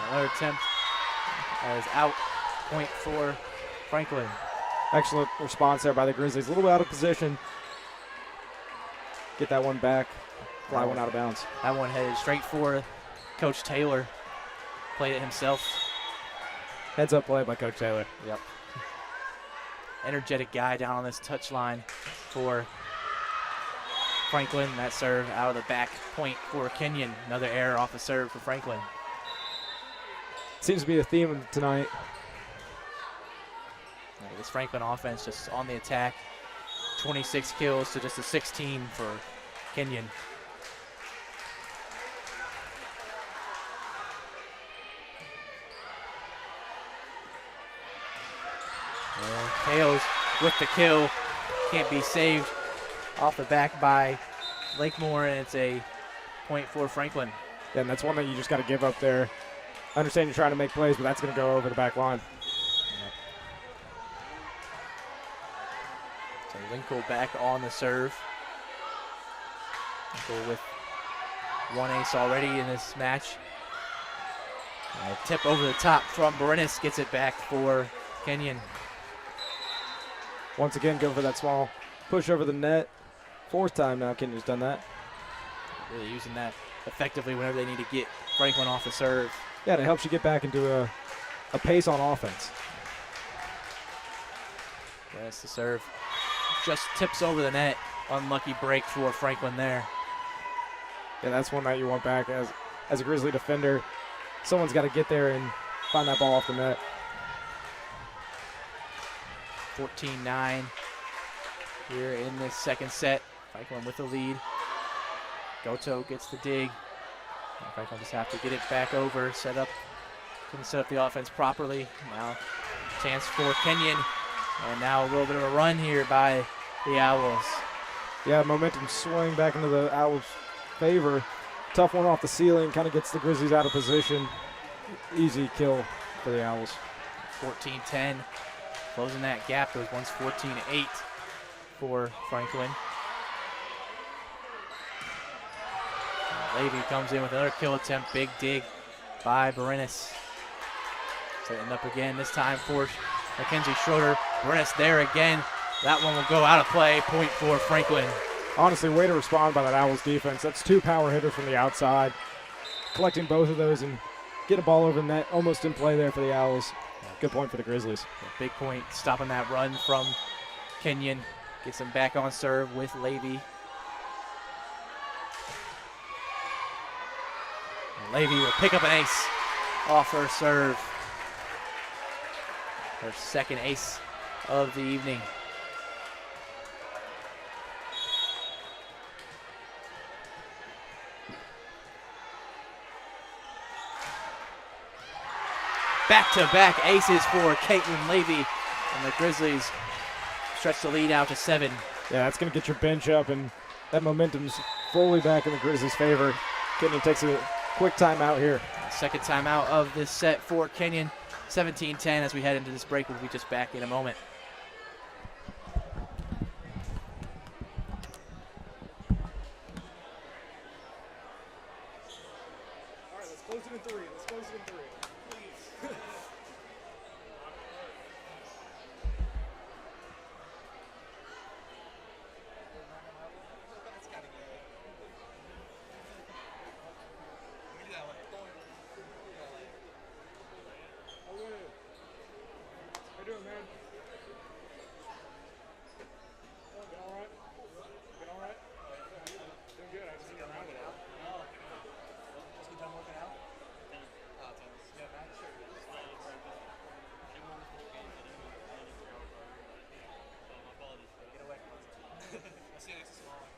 Another attempt is out. Point for Franklin. Excellent response there by the Grizzlies. A little bit out of position. Get that one back. Fly one out of bounds. That one headed straight for Coach Taylor. Played it himself. Heads up play by Coach Taylor. Yep. Energetic guy down on this touchline for Franklin. That serve out of the back, point for Kenyon. Another error off the serve for Franklin. Seems to be a theme of tonight. This Franklin offense just on the attack. 26 kills to just a 16 for Kenyon. And Kales with the kill. Can't be saved. Off the back by Lakemore, and it's a point for Franklin. Yeah, and that's one that you just got to give up there. I understand you're trying to make plays, but that's going to go over the back line. So Winkle back on the serve. Winkle with one ace already in this match. And a tip over the top from Barinas gets it back for Kenyon. Once again, go for that small push over the net. Fourth time now Kenyon's done that. Really using that effectively whenever they need to get Franklin off the serve. Yeah, and it helps you get back into a pace on offense. Yes, the serve just tips over the net. Unlucky break for Franklin there. Yeah, that's one that you want back as a Grizzly defender. Someone's got to get there and find that ball off the net. 14-9 here in this second set. Franklin with the lead. Goto gets the dig. And Franklin just have to get it back over, couldn't set up the offense properly. Now chance for Kenyon. And now a little bit of a run here by the Owls. Yeah, momentum swing back into the Owls' favor. Tough one off the ceiling, kind of gets the Grizzlies out of position. Easy kill for the Owls. 14-10. Closing that gap. It was once 14-8 for Franklin. Levy comes in with another kill attempt. Big dig by Barinas. Setting up again, this time for Mackenzie Schroeder. Barinas there again. That one will go out of play. Point for Franklin. Honestly, way to respond by that Owls defense. That's two power hitters from the outside. Collecting both of those and get a ball over the net. Almost in play there for the Owls. Good point for the Grizzlies. Big point, stopping that run from Kenyon. Gets him back on serve with Levy. And Levy will pick up an ace off her serve. Her second ace of the evening. Back-to-back aces for Caitlin Levy, and the Grizzlies stretch the lead out to 7. Yeah, that's going to get your bench up, and that momentum's fully back in the Grizzlies' favor. Kenyon takes a quick timeout here. Second timeout of this set for Kenyon. 17-10 as we head into this break. We'll be just back in a moment. All right, let's close it in 3. Let's close it in 3. Please. How you doing, man? Been all right? Been all right? Doing good. I just seen you around a lot. Just get done working out? Yeah, man, sure. Get away from us. I'll see you next tomorrow.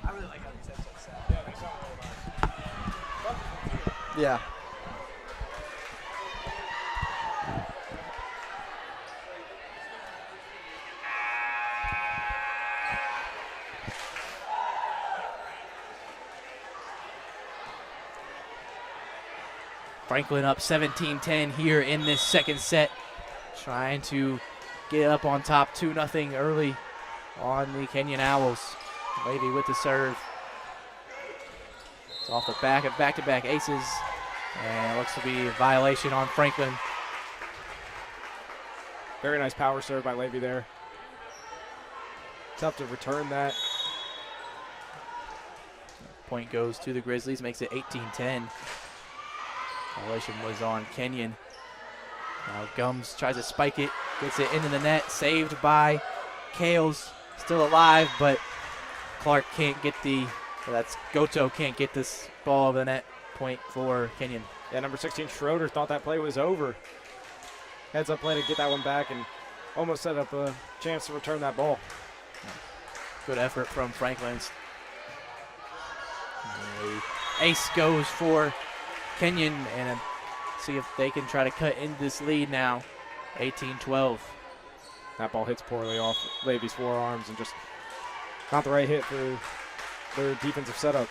I really like how these episodes sound. Yeah, they sound really nice. Yeah. Franklin up 17-10 here in this second set. Trying to get up on top 2-0 early on the Kenyon Owls. Levy with the serve. It's off the back of back-to-back aces. And it looks to be a violation on Franklin. Very nice power serve by Levy there. Tough to return that. Point goes to the Grizzlies, makes it 18-10. Violation was on Kenyon. Now Gums tries to spike it, gets it into the net, saved by Kales. Still alive, but Clark can't get the So that's Goto can't get this ball over the net. Point for Kenyon. Yeah, number 16, Schroeder, thought that play was over. Heads up play to get that one back and almost set up a chance to return that ball. Good effort from Franklin's. Ace goes for Kenyon, and see if they can try to cut into this lead now. 18-12. That ball hits poorly off Levy's forearms and just not the right hit for their defensive setup.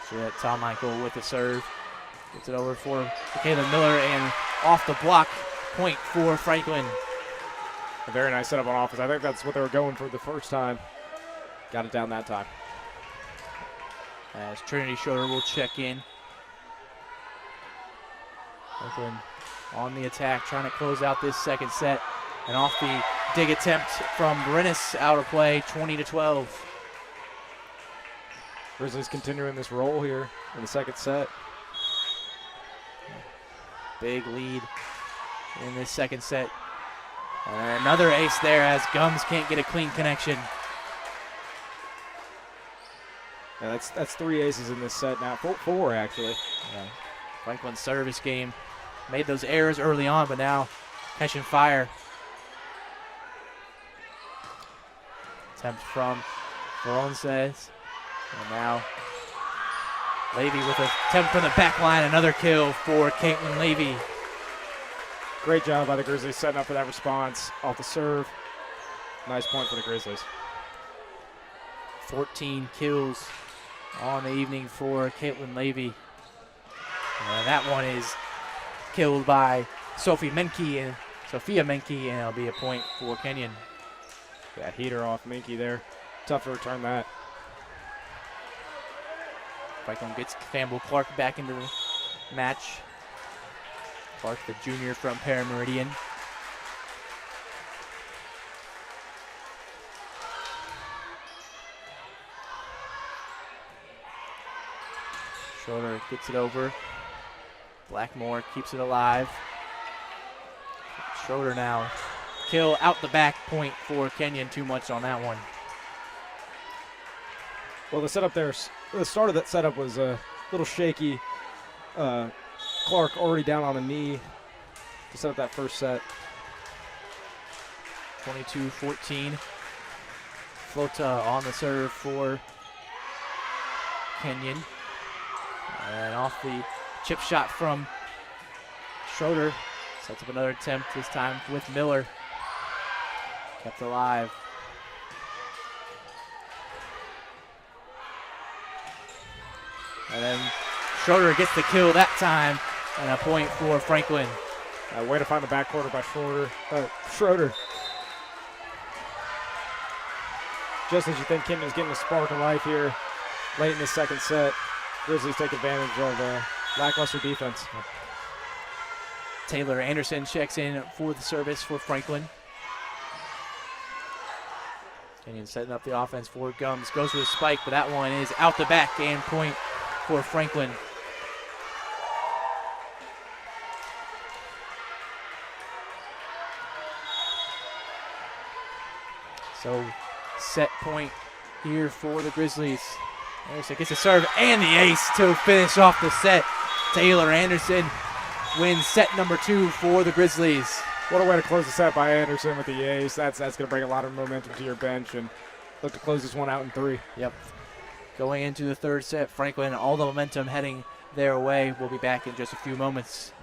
So yeah, Tom Michael with the serve. Gets it over for Caleb Miller, and off the block, point for Franklin. A very nice setup on offense. I think that's what they were going for the first time. Got it down that time. As Trinity Schroeder will check in. Franklin on the attack, trying to close out this second set. And off the dig attempt from Brennis, out of play, 20-12. Grizzlies continuing this roll here in the second set. Big lead in this second set. And another ace there as Gums can't get a clean connection. Yeah, that's 3 aces in this set now. Four actually. Yeah. Franklin's service game made those errors early on, but now catching fire. Attempt from Veronces. And now Levy with an attempt from the back line. Another kill for Caitlin Levy. Great job by the Grizzlies setting up for that response off the serve. Nice point for the Grizzlies. 14 kills on the evening for Caitlin Levy. And that one is killed by Sophia Menke, and it'll be a point for Kenyon. Yeah, heater off Menke there. Tough to return that. Franklin gets Campbell Clark back into the match. Clark, the junior from Parameridian. Schroeder gets it over. Blackmore keeps it alive. Schroeder now. Kill out the back, point for Kenyon. Too much on that one. Well, the setup there, the start of that setup was a little shaky. Clark already down on a knee to set up that first set. 22-14. Flota on the serve for Kenyon. And off the chip shot from Schroeder. Sets up another attempt, this time with Miller. Kept alive. And then Schroeder gets the kill that time, and a point for Franklin. Way to find the backcourt by Schroeder. Just as you think Kenyon's getting a spark of life here late in the second set, Grizzlies take advantage of lackluster defense. Taylor Anderson checks in for the service for Franklin. Kenyon setting up the offense for Gums. Goes for the spike, but that one is out the back, and point for Franklin. So set point here for the Grizzlies. Anderson gets a serve and the ace to finish off the set. Taylor Anderson wins set number 2 for the Grizzlies. What a way to close the set by Anderson with the ace. That's going to bring a lot of momentum to your bench and look to close this one out in 3. Yep. Going into the third set, Franklin, all the momentum heading their way. We'll be back in just a few moments.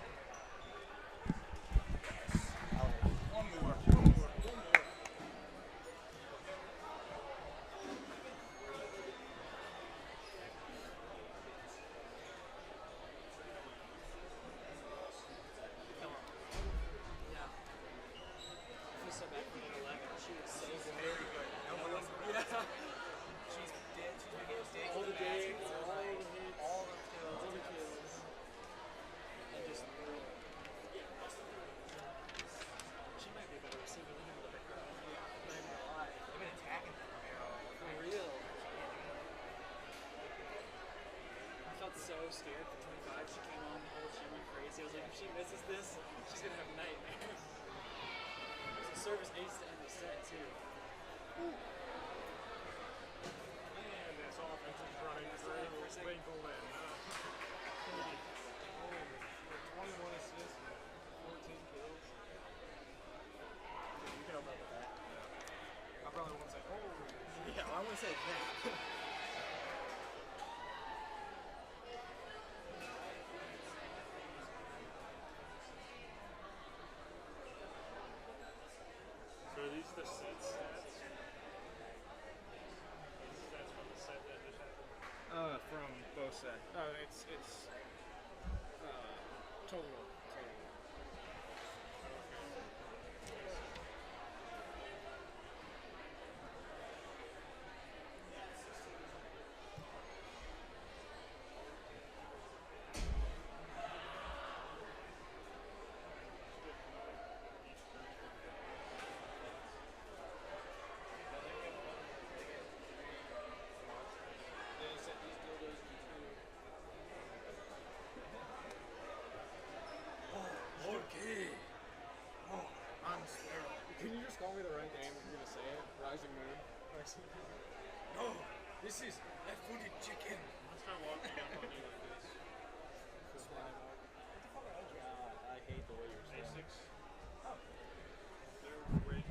Scared for 25. She came on, she went crazy. I was like, if she misses this, she's gonna have a nightmare. So service ace to end the set too. And so offense is running through Winkle and Cody. 21 assists, 14 kills. You can open up with that. I probably won't say, Yeah, I want to say that. So are these the set stats? That's from the set that just happened. From both sets. It's total. Can you just call me the right name if you're going to say it? Rising Moon? No, this is left-footed chicken. Let's start walking down on you like this. I hate the way you're saying it. Basics. They're great.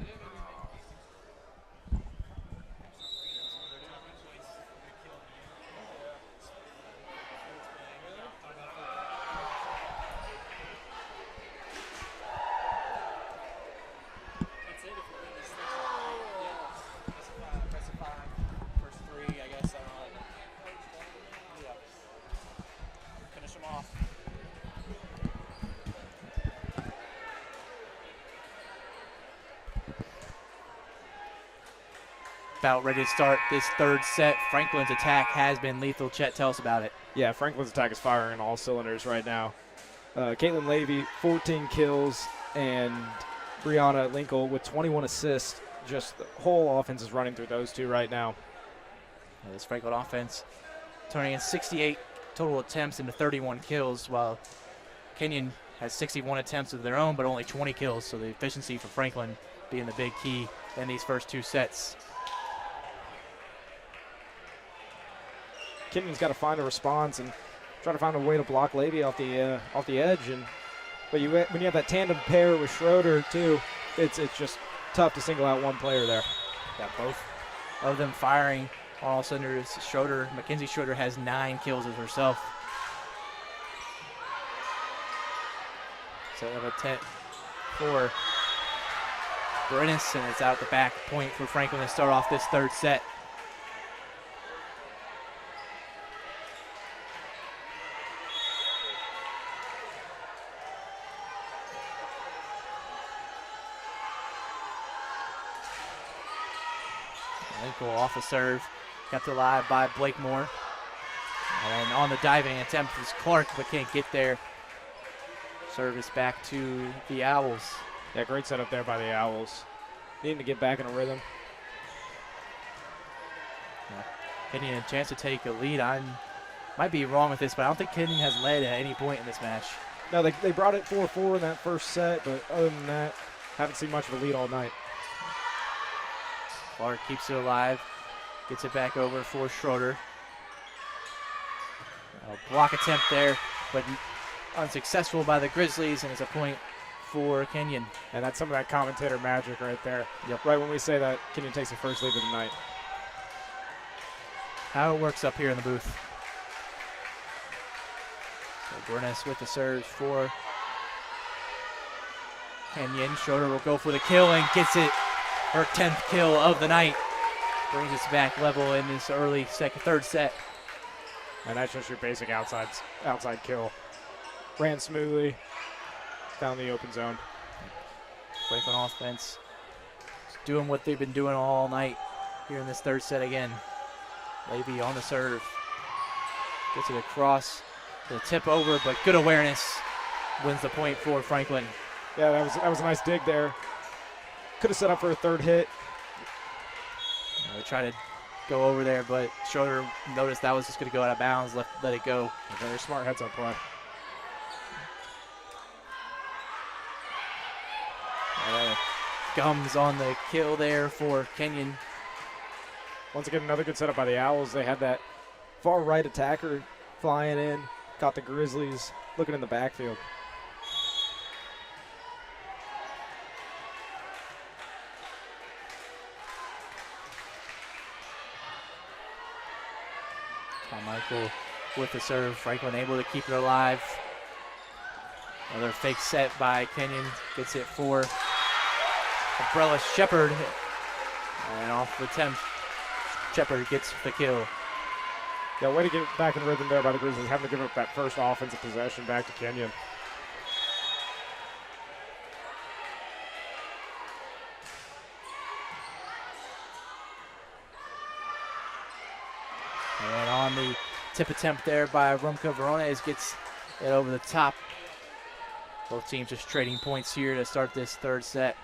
That's it if we win this next one. Yeah. Press a 5. First 3, I guess. I don't know. Yeah. Finish them off. About ready to start this third set. Franklin's attack has been lethal. Chet, tell us about it. Yeah, Franklin's attack is firing on all cylinders right now. Caitlin Levy, 14 kills, and Brianna Linkle with 21 assists. Just the whole offense is running through those two right now. This Franklin offense turning in 68 total attempts into 31 kills, while Kenyon has 61 attempts of their own, but only 20 kills. So the efficiency for Franklin being the big key in these first two sets. Kenyon's got to find a response and try to find a way to block Levy off the edge. But when you have that tandem pair with Schroeder too, it's just tough to single out one player there. Got both of them firing on all cylinders. Mackenzie Schroeder has 9 kills of herself. So of a 10 for Brennis, and it's out the back point for Franklin to start off this third set. Linkle off the serve, kept alive by Blakemore. And on the diving attempt is Clark, but can't get there. Service back to the Owls. Yeah, great setup there by the Owls. Needing to get back in a rhythm. Kenyon a chance to take a lead. I might be wrong with this, but I don't think Kenyon has led at any point in this match. No, they brought it 4-4 in that first set, but other than that, haven't seen much of a lead all night. Clark keeps it alive, gets it back over for Schroeder. A block attempt there, but unsuccessful by the Grizzlies, and it's a point for Kenyon. And that's some of that commentator magic right there. Yep. Right when we say that, Kenyon takes the first lead of the night. How it works up here in the booth. So Burness with the serve for Kenyon. Schroeder will go for the kill and gets it. Her 10th kill of the night. Brings us back level in this early third set. And that's just your basic outside kill. Ran smoothly, found the open zone. Franklin offense doing what they've been doing all night here in this third set again. Levy on the serve. Gets it across. The tip over, but good awareness. Wins the point for Franklin. Yeah, that was a nice dig there. Could have set up for a third hit. They tried to go over there, but Schroeder noticed that was just going to go out of bounds, let it go. A very smart heads-up play. Gums on the kill there for Kenyon. Once again, another good setup by the Owls. They had that far right attacker flying in, caught the Grizzlies looking in the backfield. Michael with the serve. Franklin able to keep it alive. Another fake set by Kenyon. Gets it for Umbrella Shepard. And off the attempt, Shepard gets the kill. Yeah, way to get back in rhythm there by the Grizzlies, having to give up that first offensive possession back to Kenyon. And on the tip attempt there by Rumka, Verones gets it over the top. Both teams just trading points here to start this third set.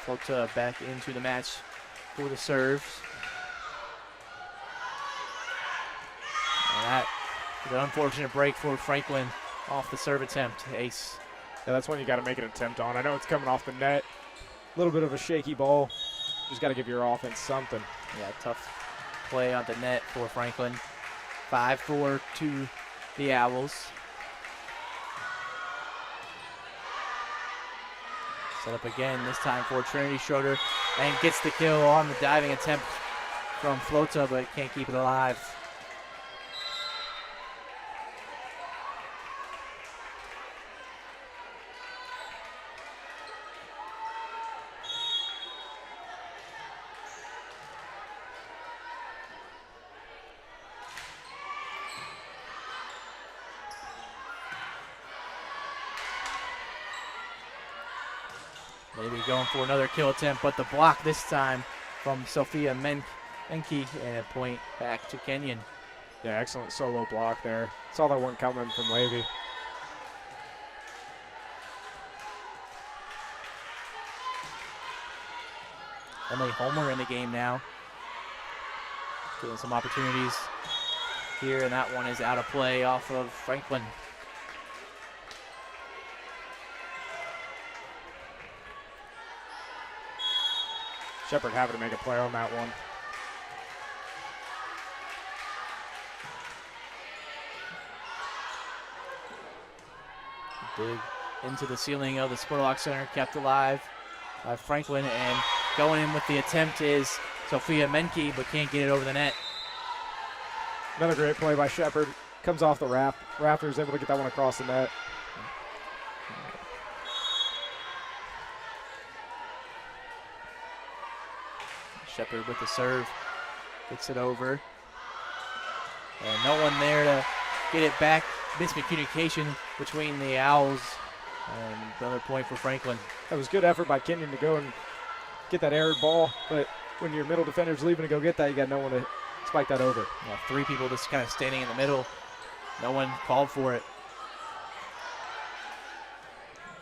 Flota back into the match for the serves. And that is an unfortunate break for Franklin off the serve attempt. Ace. Yeah, that's one you got to make an attempt on. I know it's coming off the net. A little bit of a shaky ball. Just got to give your offense something. Yeah, tough play on the net for Franklin. 5-4 to the Owls. Set up again, this time for Trinity Schroeder, and gets the kill on the diving attempt from Flota, but can't keep it alive. Maybe going for another kill attempt, but the block this time from Sophia Menke, and a point back to Kenyon. Yeah, excellent solo block there. Saw that one coming from Levy. Emily Homer in the game now. Getting some opportunities here, and that one is out of play off of Franklin. Shepard having to make a play on that one. Dig into the ceiling of the Spurlock Center, kept alive by Franklin, and going in with the attempt is Sophia Menke, but can't get it over the net. Another great play by Shepard. Comes off the rafters, able to get that one across the net. Shepard with the serve, gets it over. And no one there to get it back. Miscommunication between the Owls, and another point for Franklin. That was good effort by Kenyon to go and get that errant ball, but when your middle defender's leaving to go get that, you got no one to spike that over. Yeah, three people just kind of standing in the middle. No one called for it.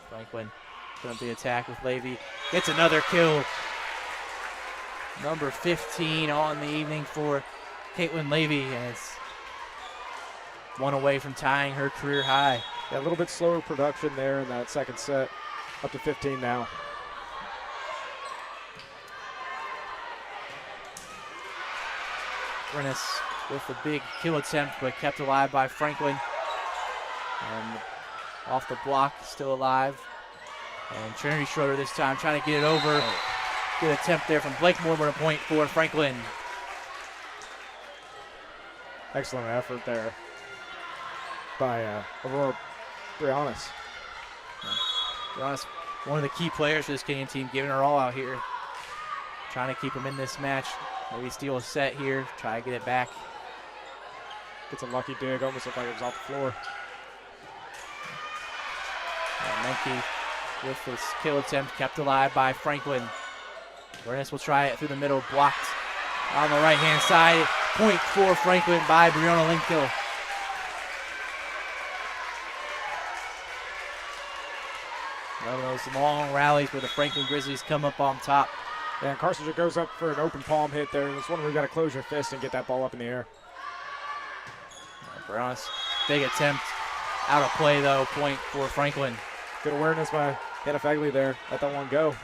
Franklin put up the attack with Levy. Gets another kill. Number 15 on the evening for Caitlin Levy, and it's one away from tying her career high. Yeah, a little bit slower production there in that second set. Up to 15 now. Rennes with the big kill attempt, but kept alive by Franklin. And off the block, still alive. And Trinity Schroeder this time trying to get it over. Good attempt there from Blakemore, but a point for Franklin. Excellent effort there by Aurora Briannas. Briannas, one of the key players for this Kenyon team, giving her all out here. Trying to keep them in this match. Maybe steal a set here, try to get it back. Gets a lucky dig, almost looked like it was off the floor. Menke with this kill attempt kept alive by Franklin. Rennes will try it through the middle, blocked on the right-hand side. Point for Franklin by Brianna Linkill. One of those long rallies where the Franklin Grizzlies come up on top. Yeah, and Carson just goes up for an open palm hit there. It's one where you got to close your fist and get that ball up in the air. Brianna's Big attempt. Out of play, though. Point for Franklin. Good awareness by Hannah Fagley there. Let that one go.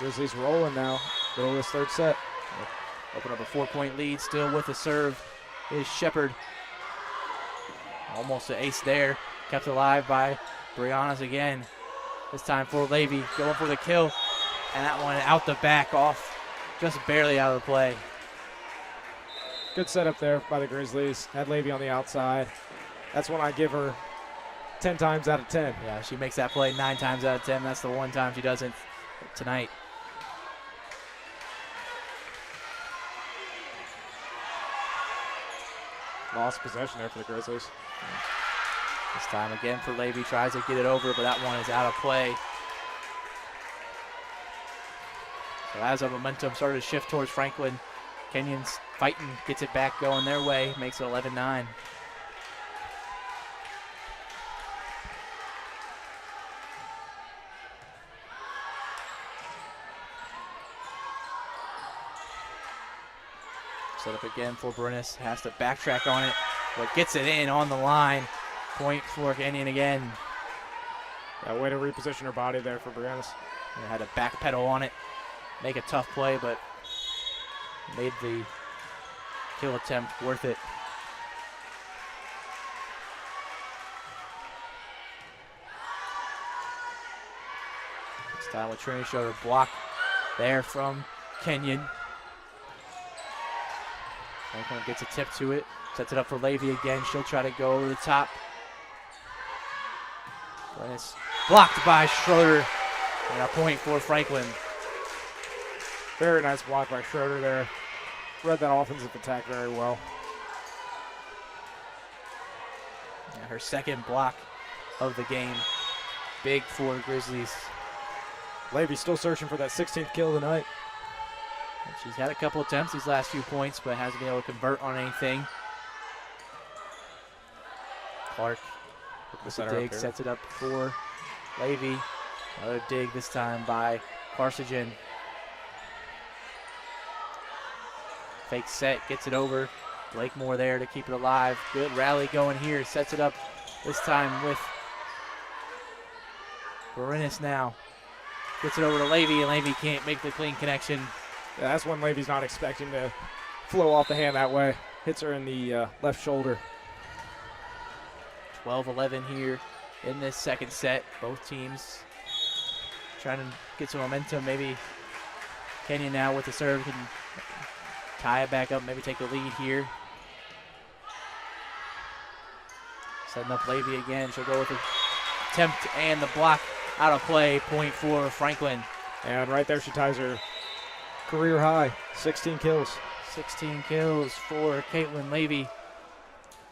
Grizzlies rolling now. Middle of this third set. Open up a 4-point lead. Still with the serve is Shepard. Almost an ace there. Kept alive by Brianna's again. This time for Levy. Going for the kill. And that one out the back off. Just barely out of the play. Good setup there by the Grizzlies. Had Levy on the outside. That's when I give her 10 times out of 10. Yeah, she makes that play 9 times out of 10. That's the one time she doesn't tonight. Lost possession there for the Grizzlies. This time again for Levy. Tries to get it over, but that one is out of play. So as the momentum started to shift towards Franklin, Kenyon's fighting, gets it back going their way, makes it 11-9. Set up again for Brennis, has to backtrack on it, but gets it in on the line. Point for Kenyon again. That way to reposition her body there for Brianna. They had to backpedal on it, make a tough play, but made the kill attempt worth it. This time with Trinity Schroeder block there from Kenyon. Franklin gets a tip to it, sets it up for Levy again. She'll try to go over the top. But it's blocked by Schroeder, and a point for Franklin. Very nice block by Schroeder there. Read that offensive attack very well. Yeah, her second block of the game. Big for Grizzlies. Levy still searching for that 16th kill of the night. And she's had a couple attempts these last few points, but hasn't been able to convert on anything. Clark with the dig, sets it up for Levy. Another dig this time by Carcinogen. Fake set, gets it over. Blakemore there to keep it alive. Good rally going here. Sets it up this time with Barinis now. Gets it over to Levy, and Levy can't make the clean connection. Yeah, that's one Levy's not expecting to flow off the hand that way. Hits her in the left shoulder. 12-11 here in this second set. Both teams trying to get some momentum. Maybe Kenyon now with the serve can tie it back up, maybe take the lead here. Setting up Levy again. She'll go with the attempt and the block out of play. Point for Franklin. And right there she ties her career high, 16 kills. 16 kills for Caitlin Levy.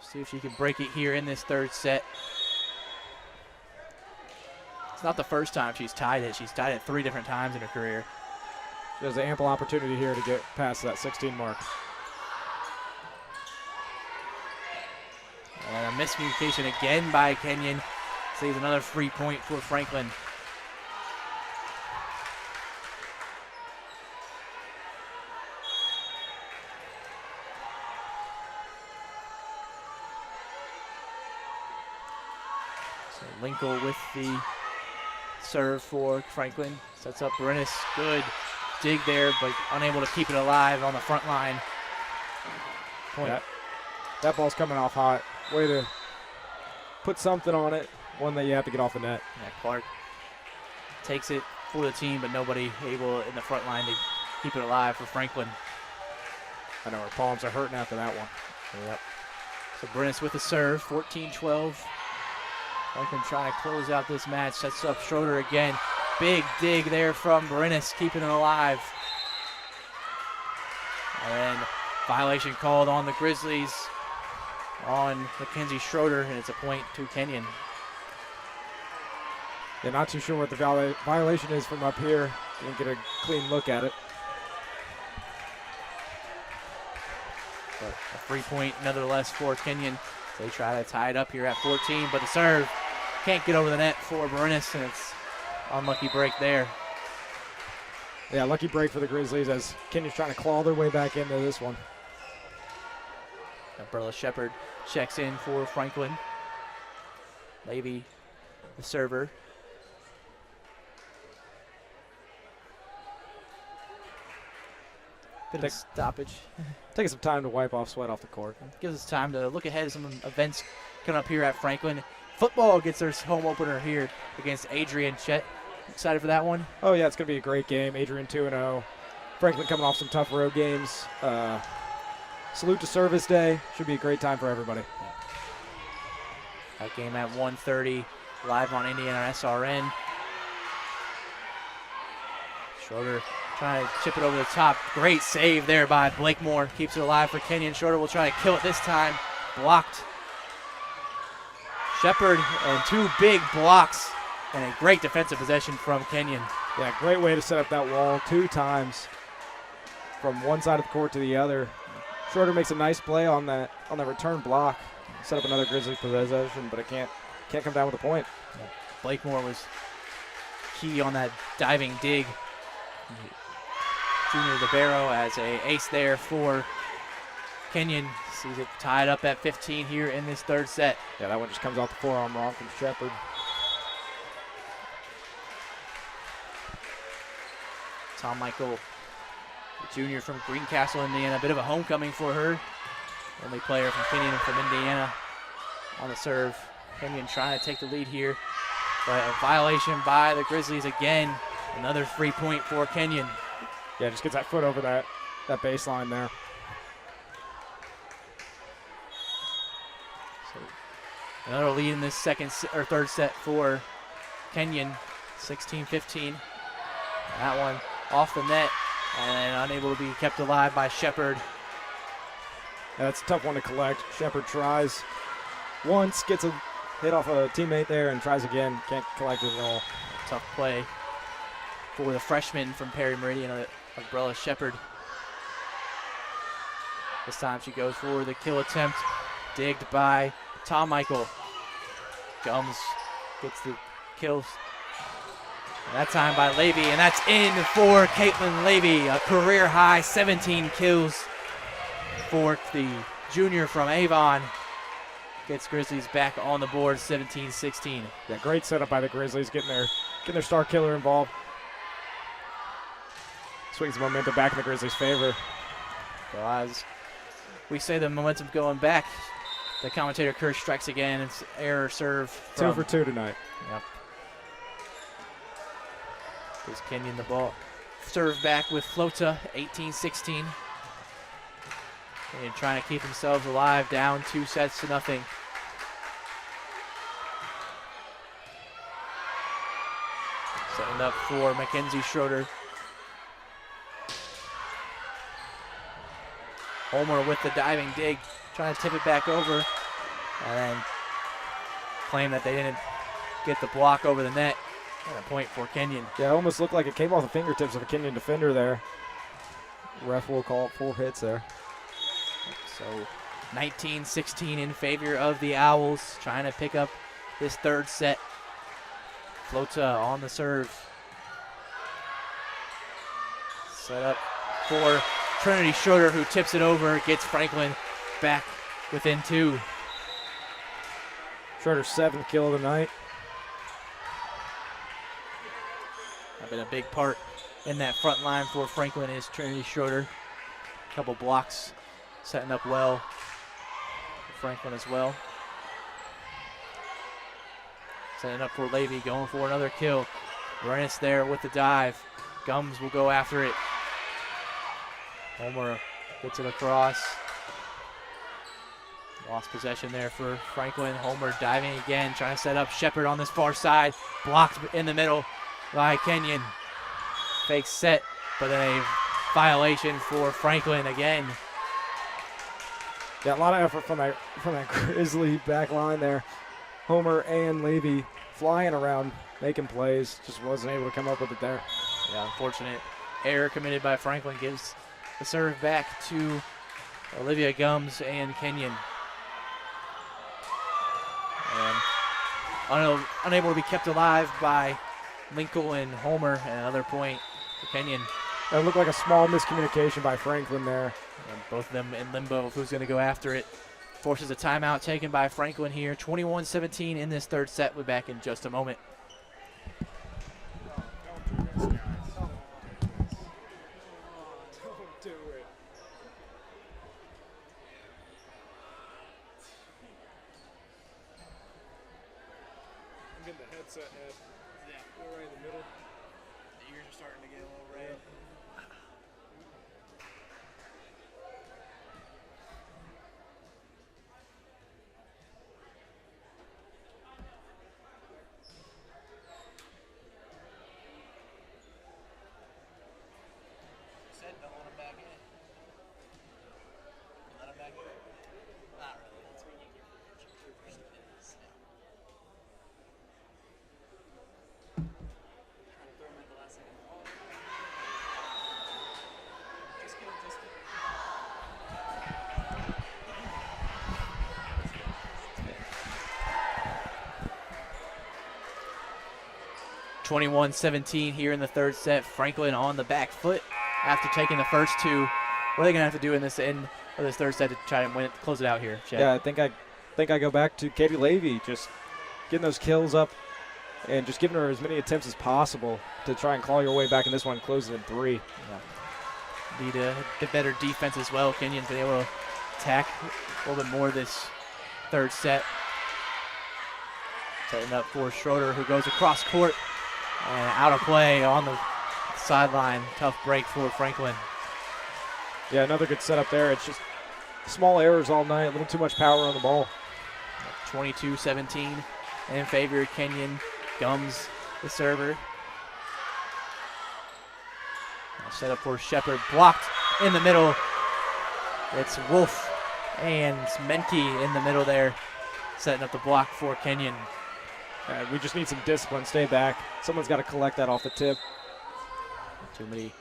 See if she can break it here in this third set. It's not the first time she's tied it. She's tied it 3 different times in her career. There's an ample opportunity here to get past that 16 mark. And a miscommunication again by Kenyon. Saves another free point for Franklin. So Linkle with the serve for Franklin. Sets up Brennis. Good dig there, but unable to keep it alive on the front line. Point. That ball's coming off hot. Way to put something on it. One that you have to get off the net. Yeah, Clark takes it for the team, but nobody able in the front line to keep it alive for Franklin. I know her palms are hurting after that one. Yep. So Brennis with the serve, 14-12. Franklin trying to close out this match. Sets up Schroeder again. Big dig there from Brennis, keeping it alive. And violation called on the Grizzlies on Mackenzie Schroeder, and it's a point to Kenyon. Yeah, not too sure what the violation is from up here. Didn't get a clean look at it. But a free point nonetheless for Kenyon. They try to tie it up here at 14, but the serve can't get over the net for Brennis, and it's unlucky break there. Yeah, lucky break for the Grizzlies as Kenyon's trying to claw their way back into this one. Umbrella Shepard checks in for Franklin. Levy, the server. Bit of a stoppage. Taking some time to wipe off sweat off the court. Gives us time to look ahead at some events coming up here at Franklin. Football gets their home opener here against Adrian. Chet, excited for that one? Oh, yeah, it's going to be a great game. Adrian 2-0. Franklin coming off some tough road games. Salute to Service Day. Should be a great time for everybody. That game at 1:30, live on Indiana SRN. Schroeder trying to chip it over the top. Great save there by Blakemore. Keeps it alive for Kenyon. Schroeder will try to kill it this time. Blocked. Shepard and 2 big blocks and a great defensive possession from Kenyon. Yeah, great way to set up that wall 2 times from one side of the court to the other. Schroeder makes a nice play on that return block. Set up another Grizzlies possession, but it can't come down with a point. Blakemore was key on that diving dig. Junior Libero as a ace there for Kenyon. Sees it tied up at 15 here in this third set. Yeah, that one just comes off the forearm wrong from Shepard. Tom Michael, the junior from Greencastle, Indiana. A bit of a homecoming for her. Only player from Kenyon from Indiana on the serve. Kenyon trying to take the lead here, but a violation by the Grizzlies again. Another free point for Kenyon. Yeah, just gets that foot over that baseline there. So another lead in this third set for Kenyon, 16-15. That one off the net and unable to be kept alive by Shepard. Yeah, that's a tough one to collect. Shepard tries once, gets a hit off a teammate there, and tries again. Can't collect it at all. Tough play for the freshman from Perry Meridian, Umbrella Shepard. This time she goes for the kill attempt, digged by Tom Michael. Gums gets the kills. And that time by Levy, and that's in for Caitlin Levy. A career high 17 kills for the junior from Avon. Gets Grizzlies back on the board, 17-16. Yeah, great setup by the Grizzlies, getting their star killer involved. Swings the momentum back in the Grizzlies' favor. Well, as we say the momentum going back, the commentator Kerr strikes again. It's error serve. 2 for 2 tonight. Yep. Gives Kenyon the ball. Serve back with Flota, 18-16. And trying to keep themselves alive, down 2-0. Setting up for Mackenzie Schroeder. Homer with the diving dig, trying to tip it back over, and then claim that they didn't get the block over the net. And a point for Kenyon. Yeah, it almost looked like it came off the fingertips of a Kenyon defender there. Ref will call it 4 hits there. So 19-16 in favor of the Owls, trying to pick up this third set. Flota on the serve. Set up for Trinity Schroeder, who tips it over, gets Franklin back within 2. Schroeder's 7th kill of the night. I've been a big part in that front line for Franklin is Trinity Schroeder. A couple blocks setting up well for Franklin as well. Setting up for Levy, going for another kill. Rennis there with the dive. Gums will go after it. Homer gets it across. Lost possession there for Franklin. Homer diving again, trying to set up Shepard on this far side. Blocked in the middle by Kenyon. Fake set, but then a violation for Franklin again. Yeah, a lot of effort from that Grizzly back line there. Homer and Levy flying around, making plays. Just wasn't able to come up with it there. Yeah, unfortunate error committed by Franklin gives the serve back to Olivia Gums and Kenyon. And unable to be kept alive by Linkle and Homer, and another point for Kenyon. It looked like a small miscommunication by Franklin there. And both of them in limbo of who's going to go after it. Forces a timeout taken by Franklin here. 21-17 in this third set. We'll be back in just a moment. Don't do this, guys. Don't do it. I'm getting the headset head. Yeah. We're right in the middle. The ears are starting to get a little red. Said don't let him back in. Let him back in. Not really. That's where you get your first minutes. Yeah. Trying to throw him at the last second. Just kidding, just kidding. 21-17 here in the third set. Franklin on the back foot after taking the first two. What are they going to have to do in this end of this third set to try and win it, close it out here, Chad? Yeah, I think I go back to Katie Levy, just getting those kills up and just giving her as many attempts as possible to try and claw your way back in this one, close it in 3. Need a bit better defense as well. Kenyon's been able to attack a little bit more this third set. Setting up for Schroeder, who goes across court and out of play on the sideline. Tough break for Franklin. Yeah, another good setup there. It's just small errors all night, a little too much power on the ball. 22-17 in favor of Kenyon. Gums, the server. Set up for Shepard, blocked in the middle. It's Wolf and Menke in the middle there, setting up the block for Kenyon. We just need some discipline. Stay back. Someone's got to collect that off the tip. Too many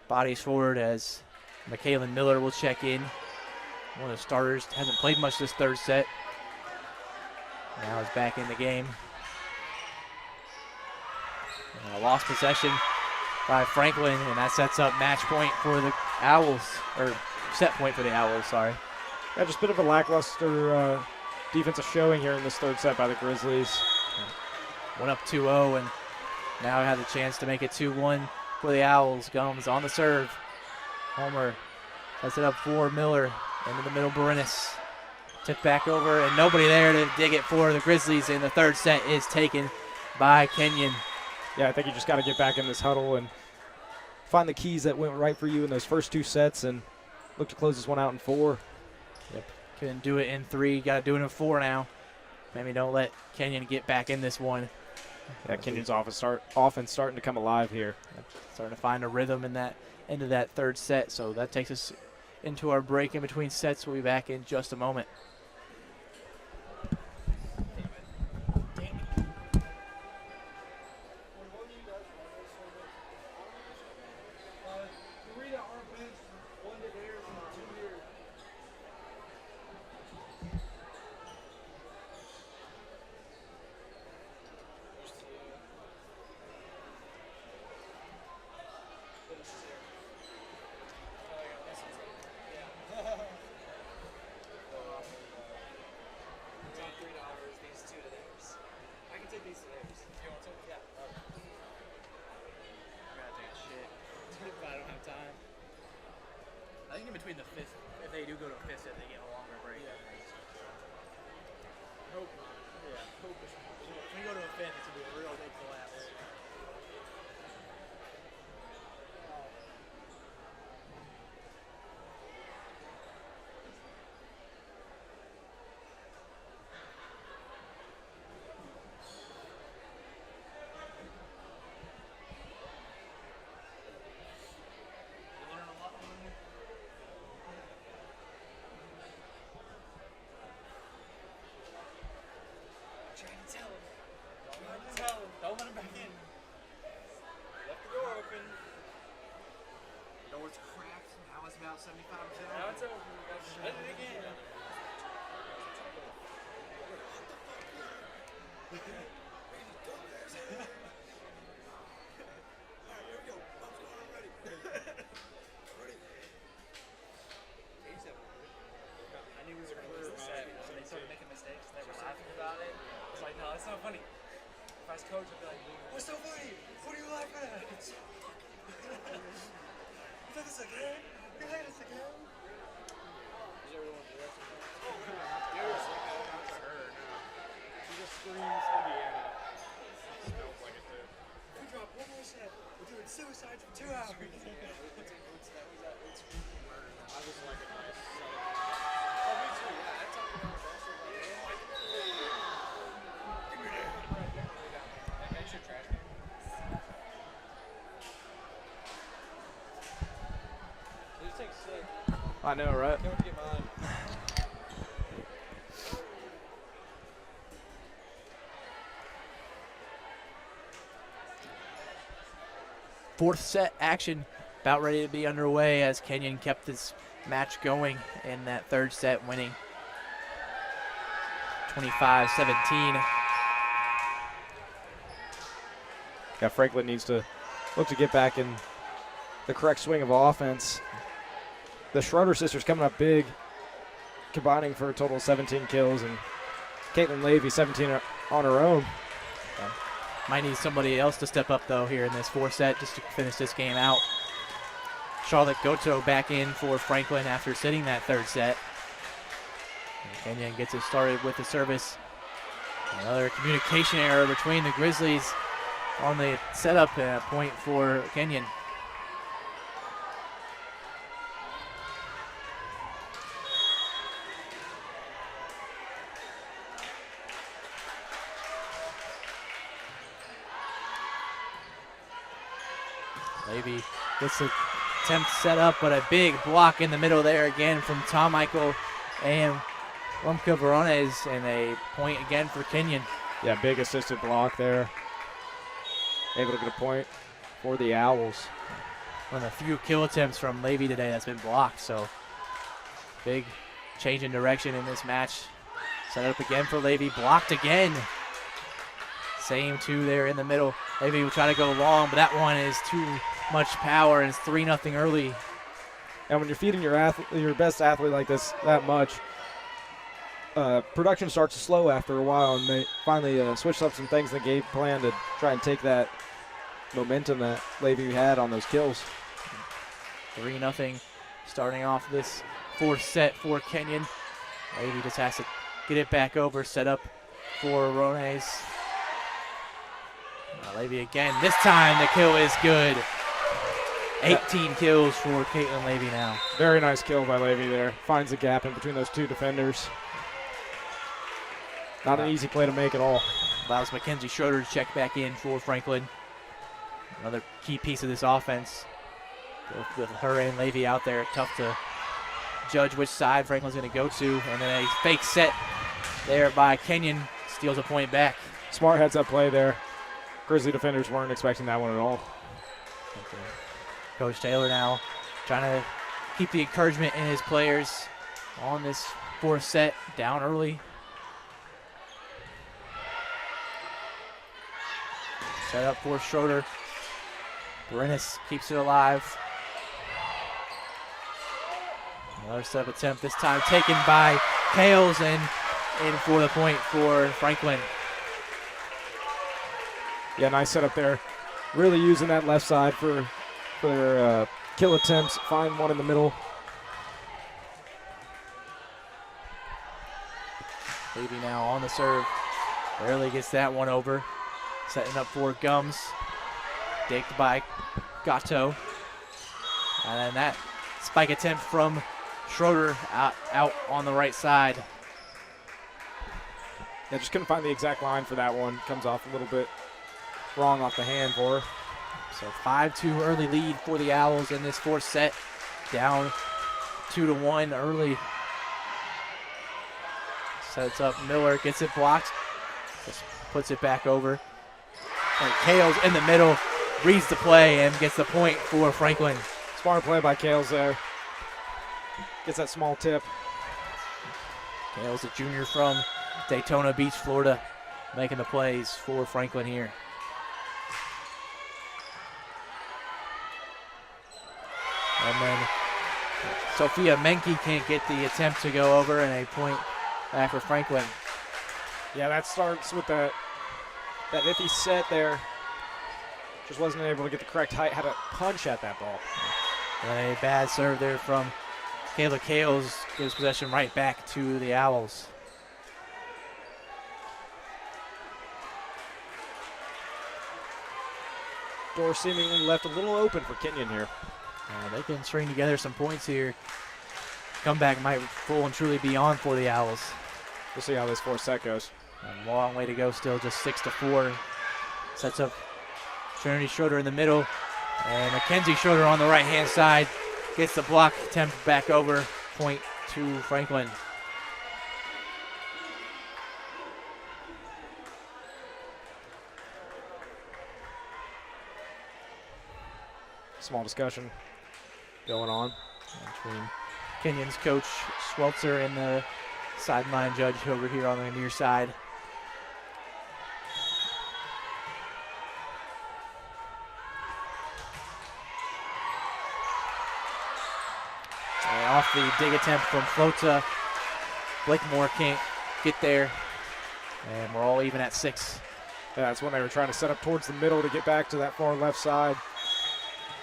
bodies forward as Michaelin Miller will check in. One of the starters, hasn't played much this third set. Now is back in the game. And a lost possession by Franklin, and that sets up match point for the Owls, or set point for the Owls, sorry. Yeah, just a bit of a lackluster defensive showing here in this third set by the Grizzlies. One up 2-0, and now have the chance to make it 2-1 for the Owls. Gums on the serve. Homer sets it up for Miller. Into the middle, Barinas. Tip back over, and nobody there to dig it for the Grizzlies, and the third set is taken by Kenyon. Yeah, I think you just got to get back in this huddle and find the keys that went right for you in those first 2 sets and look to close this one out in 4. Couldn't do it in 3, got to do it in 4 now. Maybe don't let Kenyon get back in this one. Yeah, Kenyon's offense starting to come alive here. Starting to find a rhythm in that end of that third set, so that takes us into our break in between sets. We'll be back in just a moment. I think in between the fifth, if they do go to a fifth set, they get a longer break. Yeah. Hope not. Yeah. If we go to a fifth, it's going to be a real big collapse. Don't let him back in. Left the door open. Door's cracked. Now it's about 75%. Now it's open. We gotta shut it again. I knew we were gonna again? You hate us again? She just screams Indiana. Smells like it too. We drop one more set. We're doing suicides for 2 hours. I just like a nice I know, right? Fourth set action about ready to be underway as Kenyon kept this match going in that third set, winning 25-17. Yeah, Franklin needs to look to get back in the correct swing of offense. The Schroeder sisters coming up big, combining for a total of 17 kills, and Caitlin Levy 17 on her own. Might need somebody else to step up, though, here in this fourth set just to finish this game out. Charlotte Goto back in for Franklin after sitting that third set. And Kenyon gets it started with the service. Another communication error between the Grizzlies on the setup point for Kenyon. Levy gets the attempt set up, but a big block in the middle there again from Tom Michael and Lumpka Verones, and a point again for Kenyon. Yeah, big assisted block there. Able to get a point for the Owls. One of the few kill attempts from Levy today that's been blocked, so big change in direction in this match. Set up again for Levy, blocked again. Same two there in the middle. Levy will try to go long, but that one is too much power, and it's 3-0 early. And when you're feeding your best athlete like this that much, production starts to slow after a while, and they finally switched up some things in the game plan to try and take that momentum that Levy had on those kills. 3-0 starting off this fourth set for Kenyon. Levy just has to get it back over, set up for Rones. Levy again. This time the kill is good. 18 kills for Caitlin Levy now. Very nice kill by Levy there. Finds a gap in between those two defenders. Not an easy play to make at all. Allows Mackenzie Schroeder to check back in for Franklin. Another key piece of this offense. With her and Levy out there, tough to judge which side Franklin's going to go to. And then a fake set there by Kenyon steals a point back. Smart heads-up play there. Grizzly defenders weren't expecting that one at all. Coach Taylor now trying to keep the encouragement in his players on this fourth set, down early. Set up for Schroeder. Berenis keeps it alive. Another set up attempt, this time taken by Kales, and in for the point for Franklin. Yeah, nice setup there. Really using that left side for their kill attempts. Find one in the middle. Levy now on the serve. Barely gets that one over. Setting up for Gums. Dicked by Gatto. And then that spike attempt from Schroeder out on the right side. Yeah, just couldn't find the exact line for that one. Comes off a little bit wrong off the hand for her. So 5-2 early lead for the Owls in this fourth set. Down 2-1 early. Sets up Miller, gets it blocked. Just puts it back over. And Kales in the middle, reads the play and gets the point for Franklin. Smart play by Kales there. Gets that small tip. Kales, a junior from Daytona Beach, Florida, making the plays for Franklin here. And then Sophia Menke can't get the attempt to go over, and a point back for Franklin. Yeah, that starts with that iffy set there. Just wasn't able to get the correct height. Had to punch at that ball. And a bad serve there from Kayla Kales gives possession right back to the Owls. Door seemingly left a little open for Kenyon here. They can string together some points here. Comeback might full and truly be on for the Owls. We'll see how this fourth set goes. A long way to go still, just 6-4. Sets up Trinity Schroeder in the middle. And Mackenzie Schroeder on the right-hand side gets the block attempt back over. Point to Franklin. Small discussion going on between Kenyon's coach Schwelzer and the sideline judge over here on the near side. And off the dig attempt from Flota, Blakemore can't get there, and we're all even at 6. Yeah, that's when they were trying to set up towards the middle to get back to that far left side.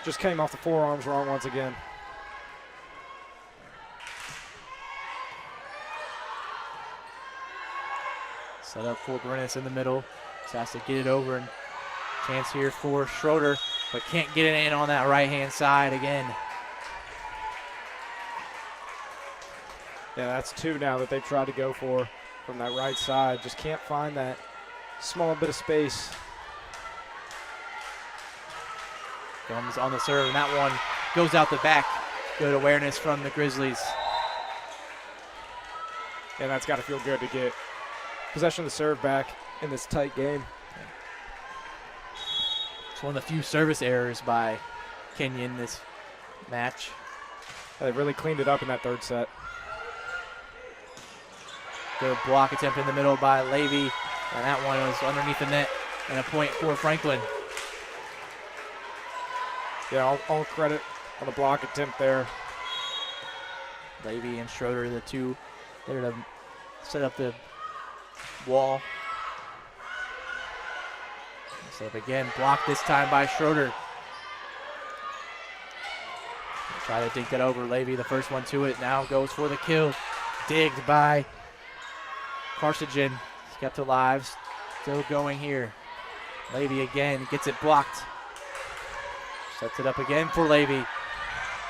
Just came off the forearms wrong once again. Set up for Brennis in the middle. Just has to get it over, and chance here for Schroeder, but can't get it in on that right-hand side again. Yeah, that's 2 now that they've tried to go for from that right side. Just can't find that small bit of space. Comes on the serve, and that one goes out the back. Good awareness from the Grizzlies. And that's got to feel good to get possession of the serve back in this tight game. It's one of the few service errors by Kenyon this match. They really cleaned it up in that third set. Good block attempt in the middle by Levy, and that one was underneath the net, and a point for Franklin. Yeah, all credit on the block attempt there. Levy and Schroeder, the two there to set up the wall. Set up again, blocked this time by Schroeder. Try to dink that over. Levy, the first one to it, now goes for the kill. Digged by Carcinogen. Kept alive, still going here. Levy again, gets it blocked. Sets it up again for Levy.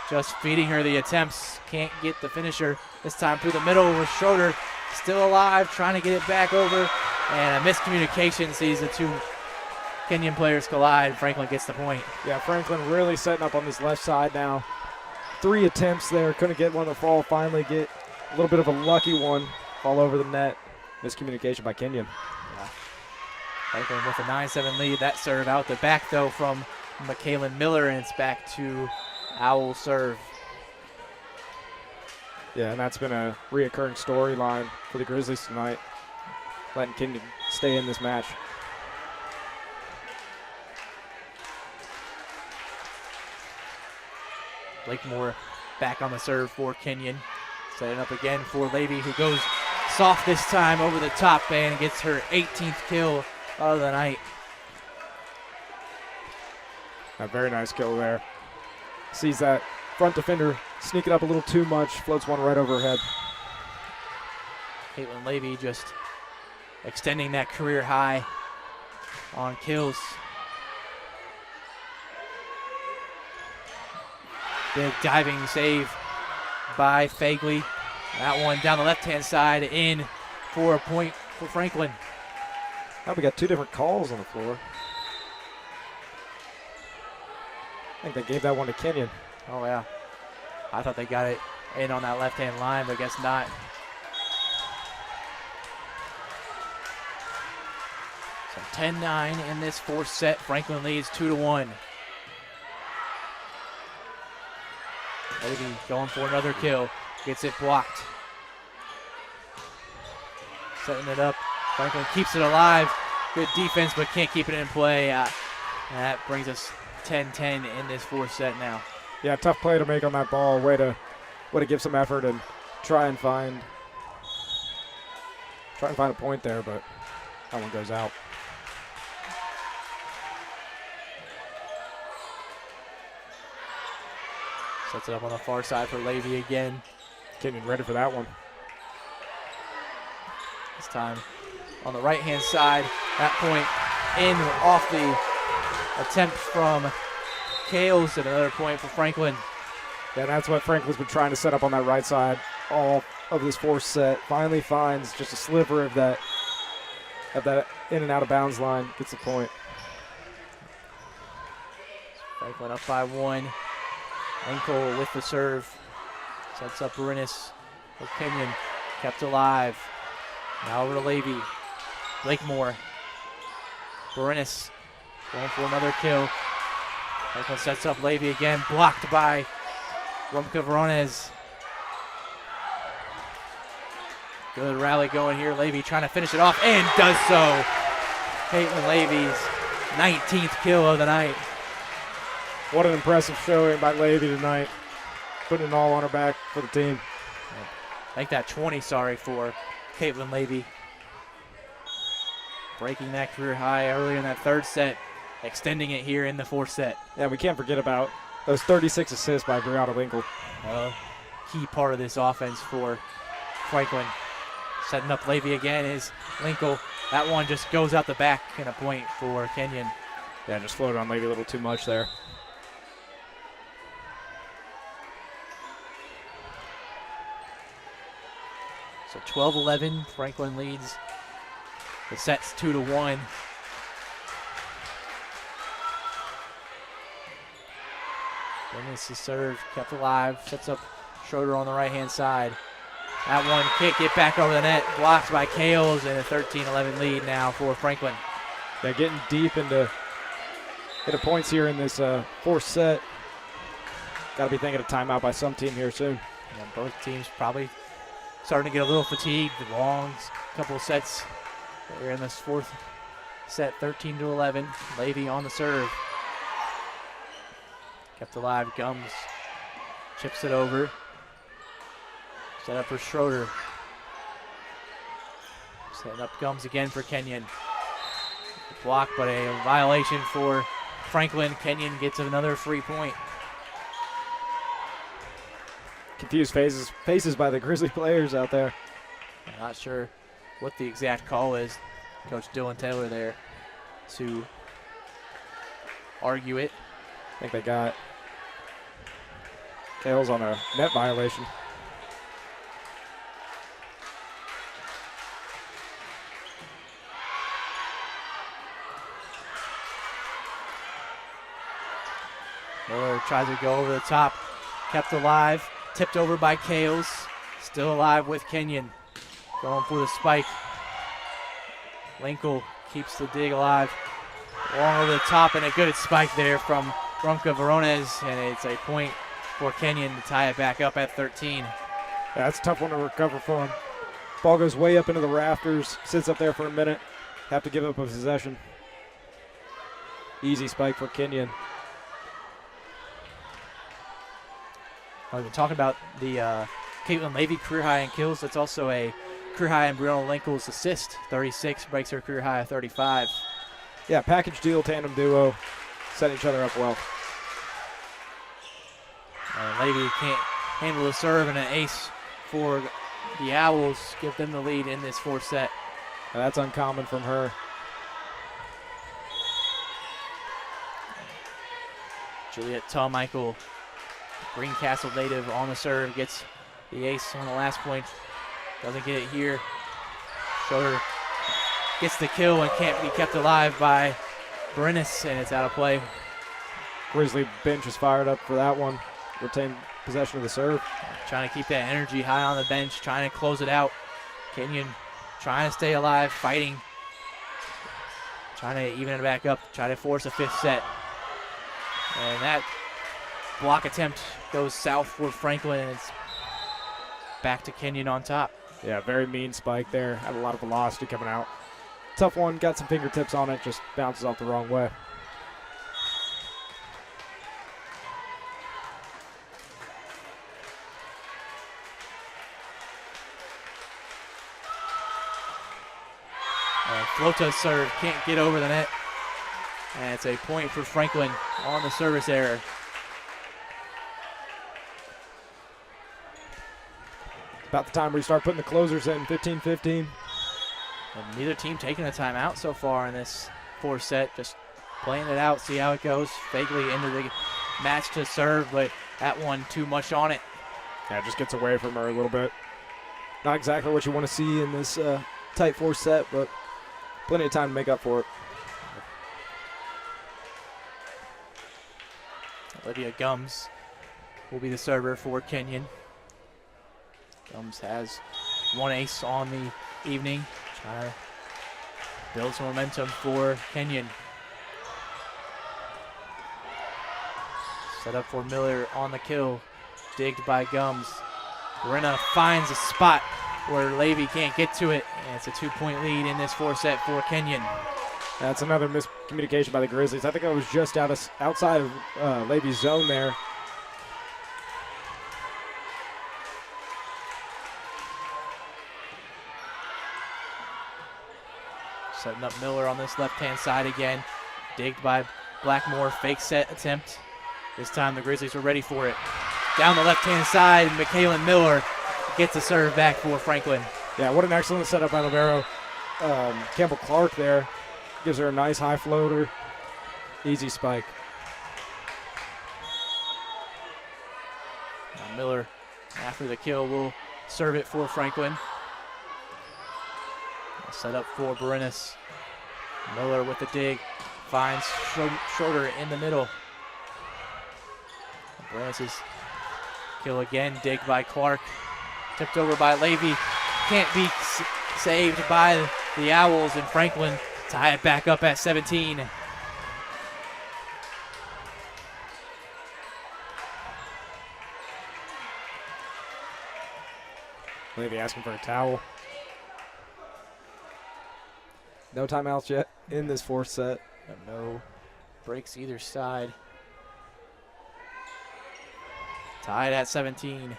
Just feeding her the attempts. Can't get the finisher. This time through the middle with Schroeder. Still alive, trying to get it back over. And a miscommunication sees the two Kenyon players collide. Franklin gets the point. Yeah, Franklin really setting up on this left side now. 3 attempts there. Couldn't get one to fall. Finally get a little bit of a lucky one. Fall over the net. Miscommunication by Kenyon. Yeah. Franklin with a 9-7 lead. That serve out the back, though, from McKaylin Miller, and it's back to Owl serve. Yeah, and that's been a reoccurring storyline for the Grizzlies tonight, letting Kenyon stay in this match. Blakemore back on the serve for Kenyon. Setting up again for Levy, who goes soft this time over the top and gets her 18th kill of the night. A very nice kill there. Sees that front defender sneaking up a little too much, floats one right over her head. Caitlin Levy just extending that career high on kills. Big diving save by Fagley. That one down the left-hand side in for a point for Franklin. Now we got 2 different calls on the floor. I think they gave that one to Kenyon. Oh, yeah. I thought they got it in on that left-hand line, but I guess not. So 10-9 in this fourth set. Franklin leads 2-1. Levy going for another kill. Gets it blocked. Setting it up. Franklin keeps it alive. Good defense, but can't keep it in play. And that brings us 10-10 in this fourth set now. Yeah, tough play to make on that ball. Way to give some effort and try and find a point there, but that one goes out. Sets it up on the far side for Levy again. Kenyon ready for that one. This time on the right-hand side. That point in off the attempt from Kales, and another point for Franklin. Yeah, that's what Franklin's been trying to set up on that right side all of this fourth set. Finally finds just a sliver of that in and out of bounds line. Gets the point. Franklin up by 1. Linkle with the serve. Sets up Barinas for Kenyon. Kept alive. Now over to Levy. Blakemore. Barinas going for another kill. Franklin sets up Levy again. Blocked by Rumka Veronez. Good rally going here. Levy trying to finish it off and does so. Caitlin Levy's 19th kill of the night. What an impressive showing by Levy tonight. Putting it all on her back for the team. Make that 20, for Caitlin Levy. Breaking that career high earlier in that third set, extending it here in the fourth set. Yeah, we can't forget about those 36 assists by Brianna Winkle. Key part of this offense for Franklin. Setting up Levy again is Linkle. That one just goes out the back and a point for Kenyon. Yeah, just floated on Levy a little too much there. So 12-11, Franklin leads. The set's 2-1. Dennis is served, kept alive, sets up Schroeder on the right-hand side. That one kick, get back over the net, blocked by Kales, and a 13-11 lead now for Franklin. Yeah, getting deep into points here in this fourth set. Got to be thinking of timeout by some team here soon. Yeah, both teams probably starting to get a little fatigued. The long couple of sets. We're in this fourth set, 13-11. Levy on the serve. Kept alive, Gums chips it over. Set up for Schroeder. Setting up Gums again for Kenyon. Block, but a violation for Franklin. Kenyon gets another free point. Confused faces by the Grizzly players out there. I'm not sure what the exact call is. Coach Dylan Taylor there to argue it. I think they got Kales on a net violation. Miller tries to go over the top. Kept alive. Tipped over by Kales. Still alive with Kenyon. Going for the spike. Linkle keeps the dig alive. Long over the top and a good spike there from Rumka Veronez. And it's a point for Kenyon to tie it back up at 13. Yeah, that's a tough one to recover from. Ball goes way up into the rafters. Sits up there for a minute. Have to give up a possession. Easy spike for Kenyon. We've been talking about the Caitlin Levy career high in kills. That's also a career high in Brianna Linkle's assist. 36 breaks her career high of 35. Yeah, package deal, tandem duo, setting each other up well. Levy can't handle the serve, and an ace for the Owls. Give them the lead in this fourth set. Now that's uncommon from her. Juliet Tallmichael, Greencastle native, on the serve, gets the ace on the last point. Doesn't get it here. Schroeder gets the kill and can't be kept alive by Brennis, and it's out of play. Grizzly bench is fired up for that one. Retain possession of the serve. Trying to keep that energy high on the bench, trying to close it out. Kenyon trying to stay alive, fighting. Trying to even it back up, try to force a fifth set. And that block attempt goes south for Franklin, and it's back to Kenyon on top. Yeah, very mean spike there. Had a lot of velocity coming out. Tough one, got some fingertips on it, just bounces off the wrong way. Flota's serve can't get over the net. And it's a point for Franklin on the service error. About the time we start putting the closers in, 15-15. And neither team taking a timeout so far in this fourth set. Just playing it out, see how it goes. Vaguely into the match to serve, but that one too much on it. Yeah, just gets away from her a little bit. Not exactly what you want to see in this tight fourth set, but plenty of time to make up for it. Olivia Gums will be the server for Kenyon. Gums has one ace on the evening. Trying to build some momentum for Kenyon. Set up for Miller on the kill. Digged by Gums. Brenna finds a spot where Levy can't get to it, and it's a 2-point lead in this fourth set for Kenyon. That's another miscommunication by the Grizzlies. I think I was just outside of Levy's zone there. Setting up Miller on this left-hand side again. Digged by Blackmore, fake set attempt. This time the Grizzlies are ready for it. Down the left-hand side, Michaela Miller gets a serve back for Franklin. Yeah, what an excellent setup by libero. Campbell Clark there. Gives her a nice high floater. Easy spike. Now Miller, after the kill, will serve it for Franklin. Set up for Berenis. Miller with the dig. Finds Schroeder in the middle. Berenis' kill again. Dig by Clark. Tipped over by Levy. Can't be saved by the Owls, and Franklin tie it back up at 17. Levy asking for a towel. No timeouts yet in this fourth set. No breaks either side. Tied at 17.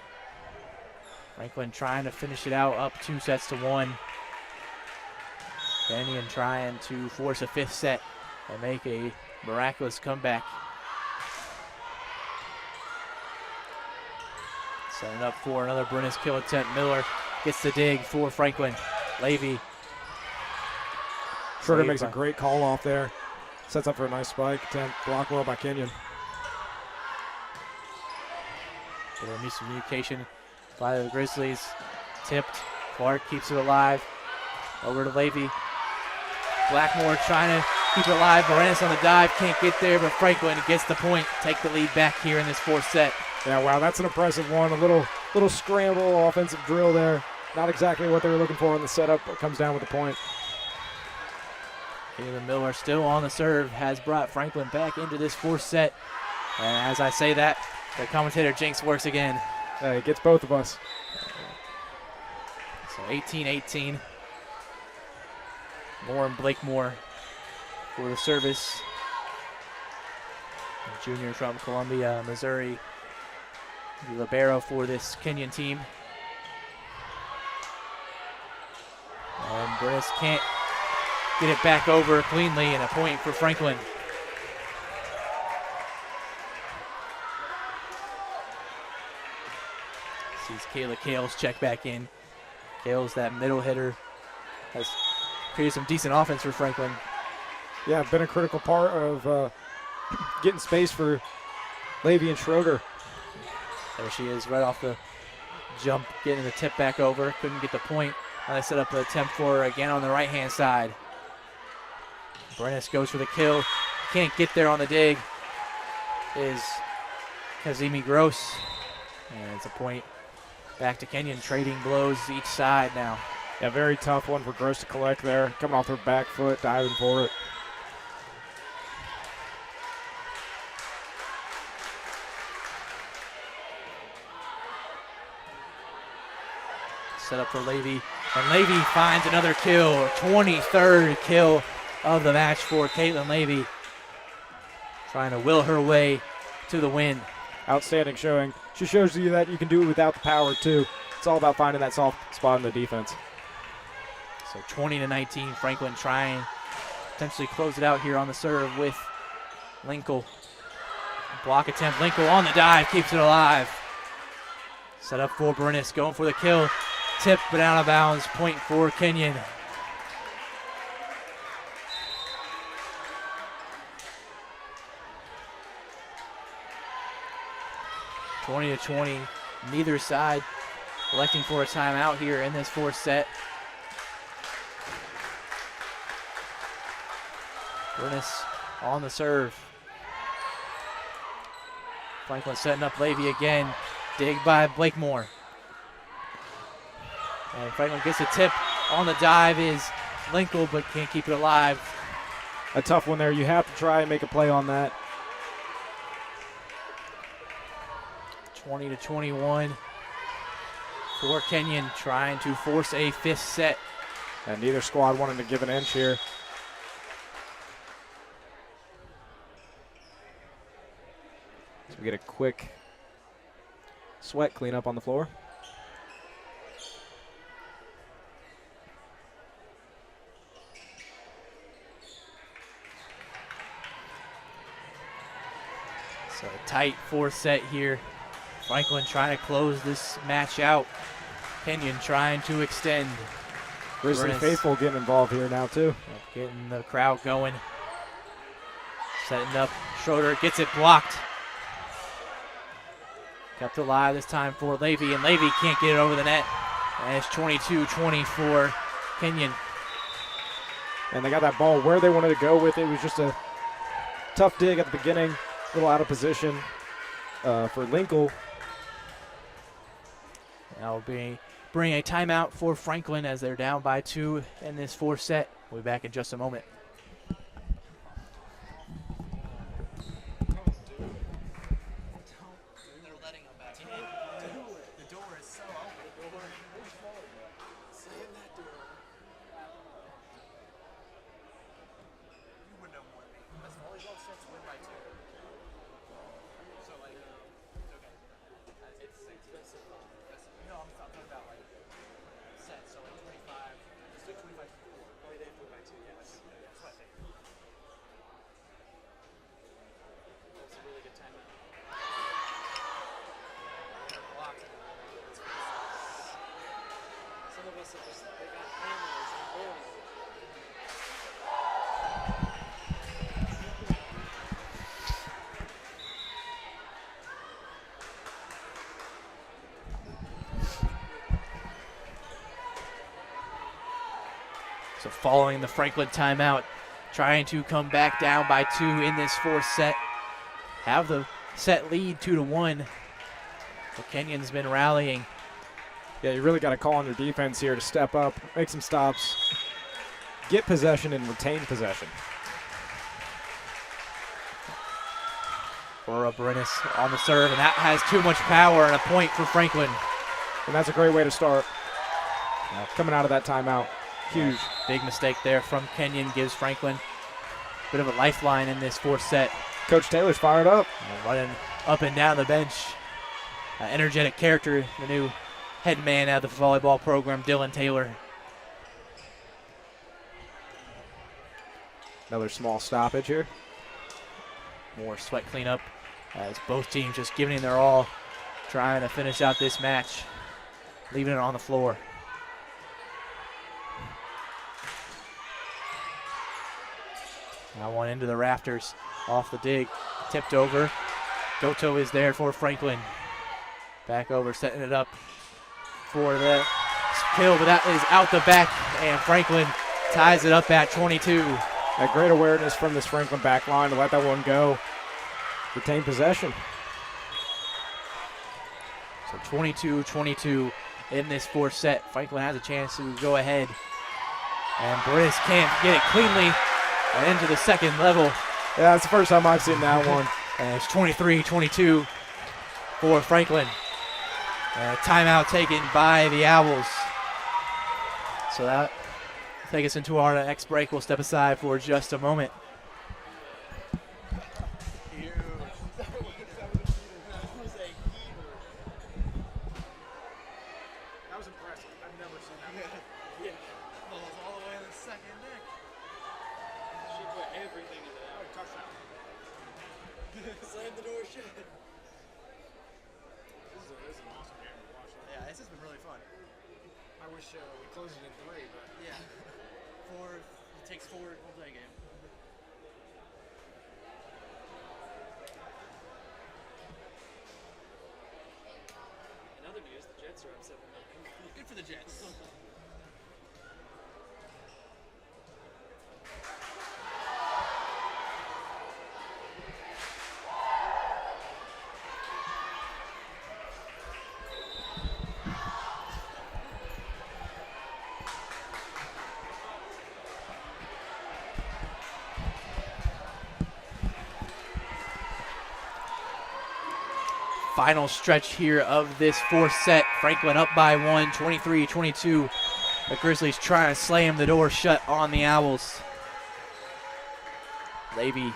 Franklin trying to finish it out, up 2-1. Kenyon trying to force a fifth set and make a miraculous comeback. Setting up for another Berenis kill attempt. Miller gets the dig for Franklin. Levy. Schroeder makes a great call off there. Sets up for a nice spike attempt. Blocked well by Kenyon. Little miscommunication by the Grizzlies. Tipped. Clark keeps it alive. Over to Levy. Blackmore trying to keep it alive. Berenis on the dive. Can't get there, but Franklin gets the point. Take the lead back here in this fourth set. Yeah, wow, that's an impressive one. A little scramble, offensive drill there. Not exactly what they were looking for in the setup, but comes down with the point. Kayla Miller still on the serve. Has brought Franklin back into this fourth set. And as I say that, the commentator jinx works again. It gets both of us. So 18-18. Lauren Blakemore for the service. A junior from Columbia, Missouri. The libero for this Kenyon team. And Berenis can't get it back over cleanly, and a point for Franklin. Sees Kayla Kales check back in. Kales, that middle hitter, has created some decent offense for Franklin. Yeah, been a critical part of getting space for Levy and Schroeder. There she is, right off the jump, getting the tip back over. Couldn't get the point. Now they set up an attempt for her again on the right-hand side. Berenis goes for the kill. Can't get there on the dig. Is Kazimi Gross. And it's a point back to Kenyon, trading blows each side now. Yeah, very tough one for Gross to collect there. Coming off her back foot, diving for it. Set up for Levy, and Levy finds another kill, 23rd kill of the match for Caitlin Levy. Trying to will her way to the win. Outstanding showing. She shows you that you can do it without the power too. It's all about finding that soft spot in the defense. So 20-19, Franklin trying to potentially close it out here on the serve with Linkle. Block attempt, Linkle on the dive, keeps it alive. Set up for Berenis, going for the kill. Tip, but out of bounds. Point for Kenyon. (20-20). Neither side electing for a timeout here in this fourth set. Brennis on the serve. Franklin setting up Levy again. Dig by Blakemore. And Franklin gets a tip. On the dive is Linkle, but can't keep it alive. A tough one there. You have to try and make a play on that. 20-21 for Kenyon, trying to force a fifth set. And neither squad wanting to give an inch here. So we get a quick sweat cleanup on the floor. So a tight fourth set here. Franklin trying to close this match out. Kenyon trying to extend. Grizzly Brennis faithful getting involved here now too. getting the crowd going. Setting up. Schroeder gets it blocked. Kept alive this time for Levy, and Levy can't get it over the net. And it's 22-20 for Kenyon. And they got that ball where they wanted to go with it. It was just a tough dig at the beginning. A little out of position for Linkle. That will bring a timeout for Franklin as they're down by 2 in this fourth set. We'll be back in just a moment. So following the Franklin timeout, trying to come back down by 2 in this fourth set. Have the set lead 2-1. So Kenyon's been rallying. Yeah, you really got to call on your defense here to step up, make some stops, get possession, and retain possession. Or Brennis on the serve, and that has too much power, and a point for Franklin. And that's a great way to start. Coming out of that timeout. Huge. Big mistake there from Kenyon, gives Franklin a bit of a lifeline in this fourth set. Coach Taylor's fired up. Running up and down the bench. Energetic character, the new head man out of the volleyball program, Dylan Taylor. Another small stoppage here. More sweat cleanup as both teams just giving it their all, trying to finish out this match, leaving it on the floor. Now one into the rafters, off the dig, tipped over. Goto is there for Franklin. Back over, setting it up for the kill, but that is out the back, and Franklin ties it up at 22. A great awareness from this Franklin back line to let that one go. Retain possession. So 22-22 in this fourth set. Franklin has a chance to go ahead, and Briss can't get it cleanly and into the second level. Yeah, that's the first time I've seen that one. And it's 23-22 for Franklin. And a timeout taken by the Owls. So that will take us into our next break. We'll step aside for just a moment. That was impressive. I've never seen that. Yeah. Balls all the way in the second neck. She put everything into that. Oh, touchdown. Slam the door shut. This is an awesome game to watch. Yeah, this has been really fun. wish we closed it in 3, but Yeah. It takes 4 to play a game. In other news, the Jets are up 7-0. Good for the Jets. Final stretch here of this fourth set. Franklin up by 1, 23-22. The Grizzlies trying to slam the door shut on the Owls. Levy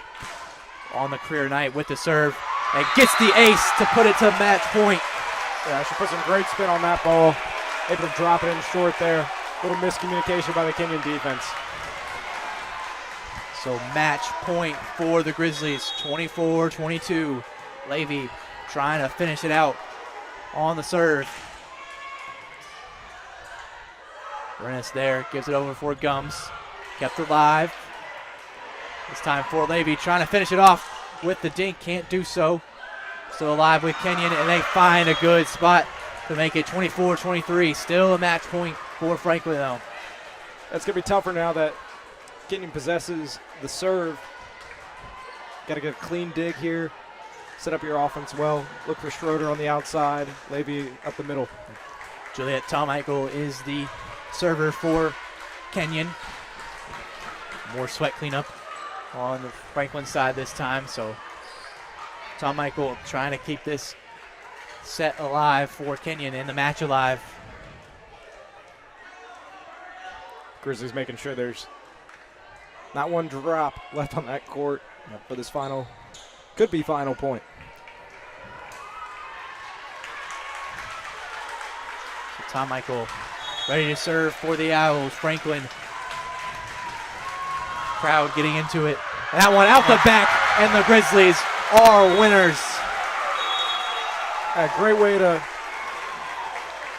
on the career night with the serve and gets the ace to put it to match point. Yeah, she put some great spin on that ball. Able to drop it in short there. Little miscommunication by the Kenyon defense. So match point for the Grizzlies, 24-22. Levy trying to finish it out on the serve. Rennis there, gives it over for Gums. Kept it live. This time for Levy, trying to finish it off with the dink, can't do so. Still alive with Kenyon, and they find a good spot to make it 24-23. Still a match point for Franklin though. That's going to be tougher now that Kenyon possesses the serve. Got to get a clean dig here. Set up your offense well. Look for Schroeder on the outside. Levy up the middle. Juliet Tomichael is the server for Kenyon. More sweat cleanup on the Franklin side this time. So Tomichael trying to keep this set alive for Kenyon and the match alive. Grizzlies making sure there's not one drop left on that court for this final, could be final point. So Tomichael ready to serve for the Owls. Franklin. Crowd getting into it. And that one out the back, and the Grizzlies are winners. A great way to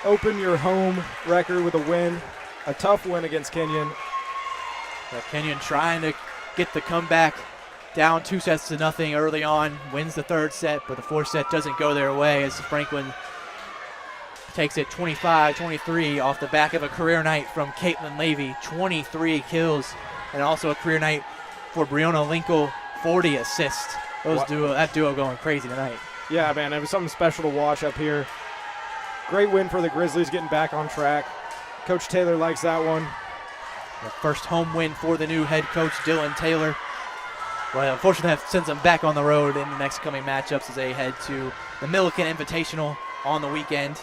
open your home record with a win. A tough win against Kenyon. Kenyon trying to get the comeback down 2-0 early on. Wins the third set, but the fourth set doesn't go their way as Franklin takes it 25-23 off the back of a career night from Caitlin Levy. 23 kills, and also a career night for Breonna Linkle, 40 assists. That duo going crazy tonight. Yeah, man, it was something special to watch up here. Great win for the Grizzlies, getting back on track. Coach Taylor likes that one. The first home win for the new head coach, Dylan Taylor. Well, unfortunately, that sends them back on the road in the next coming matchups as they head to the Milliken Invitational on the weekend.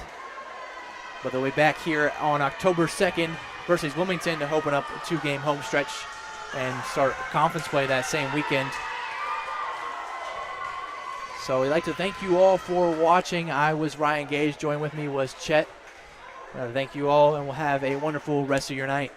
But they'll be back here on October 2nd versus Wilmington to open up a 2-game home stretch and start conference play that same weekend. So we'd like to thank you all for watching. I was Ryan Gage. Joined with me was Chet. Thank you all, and we'll have a wonderful rest of your night.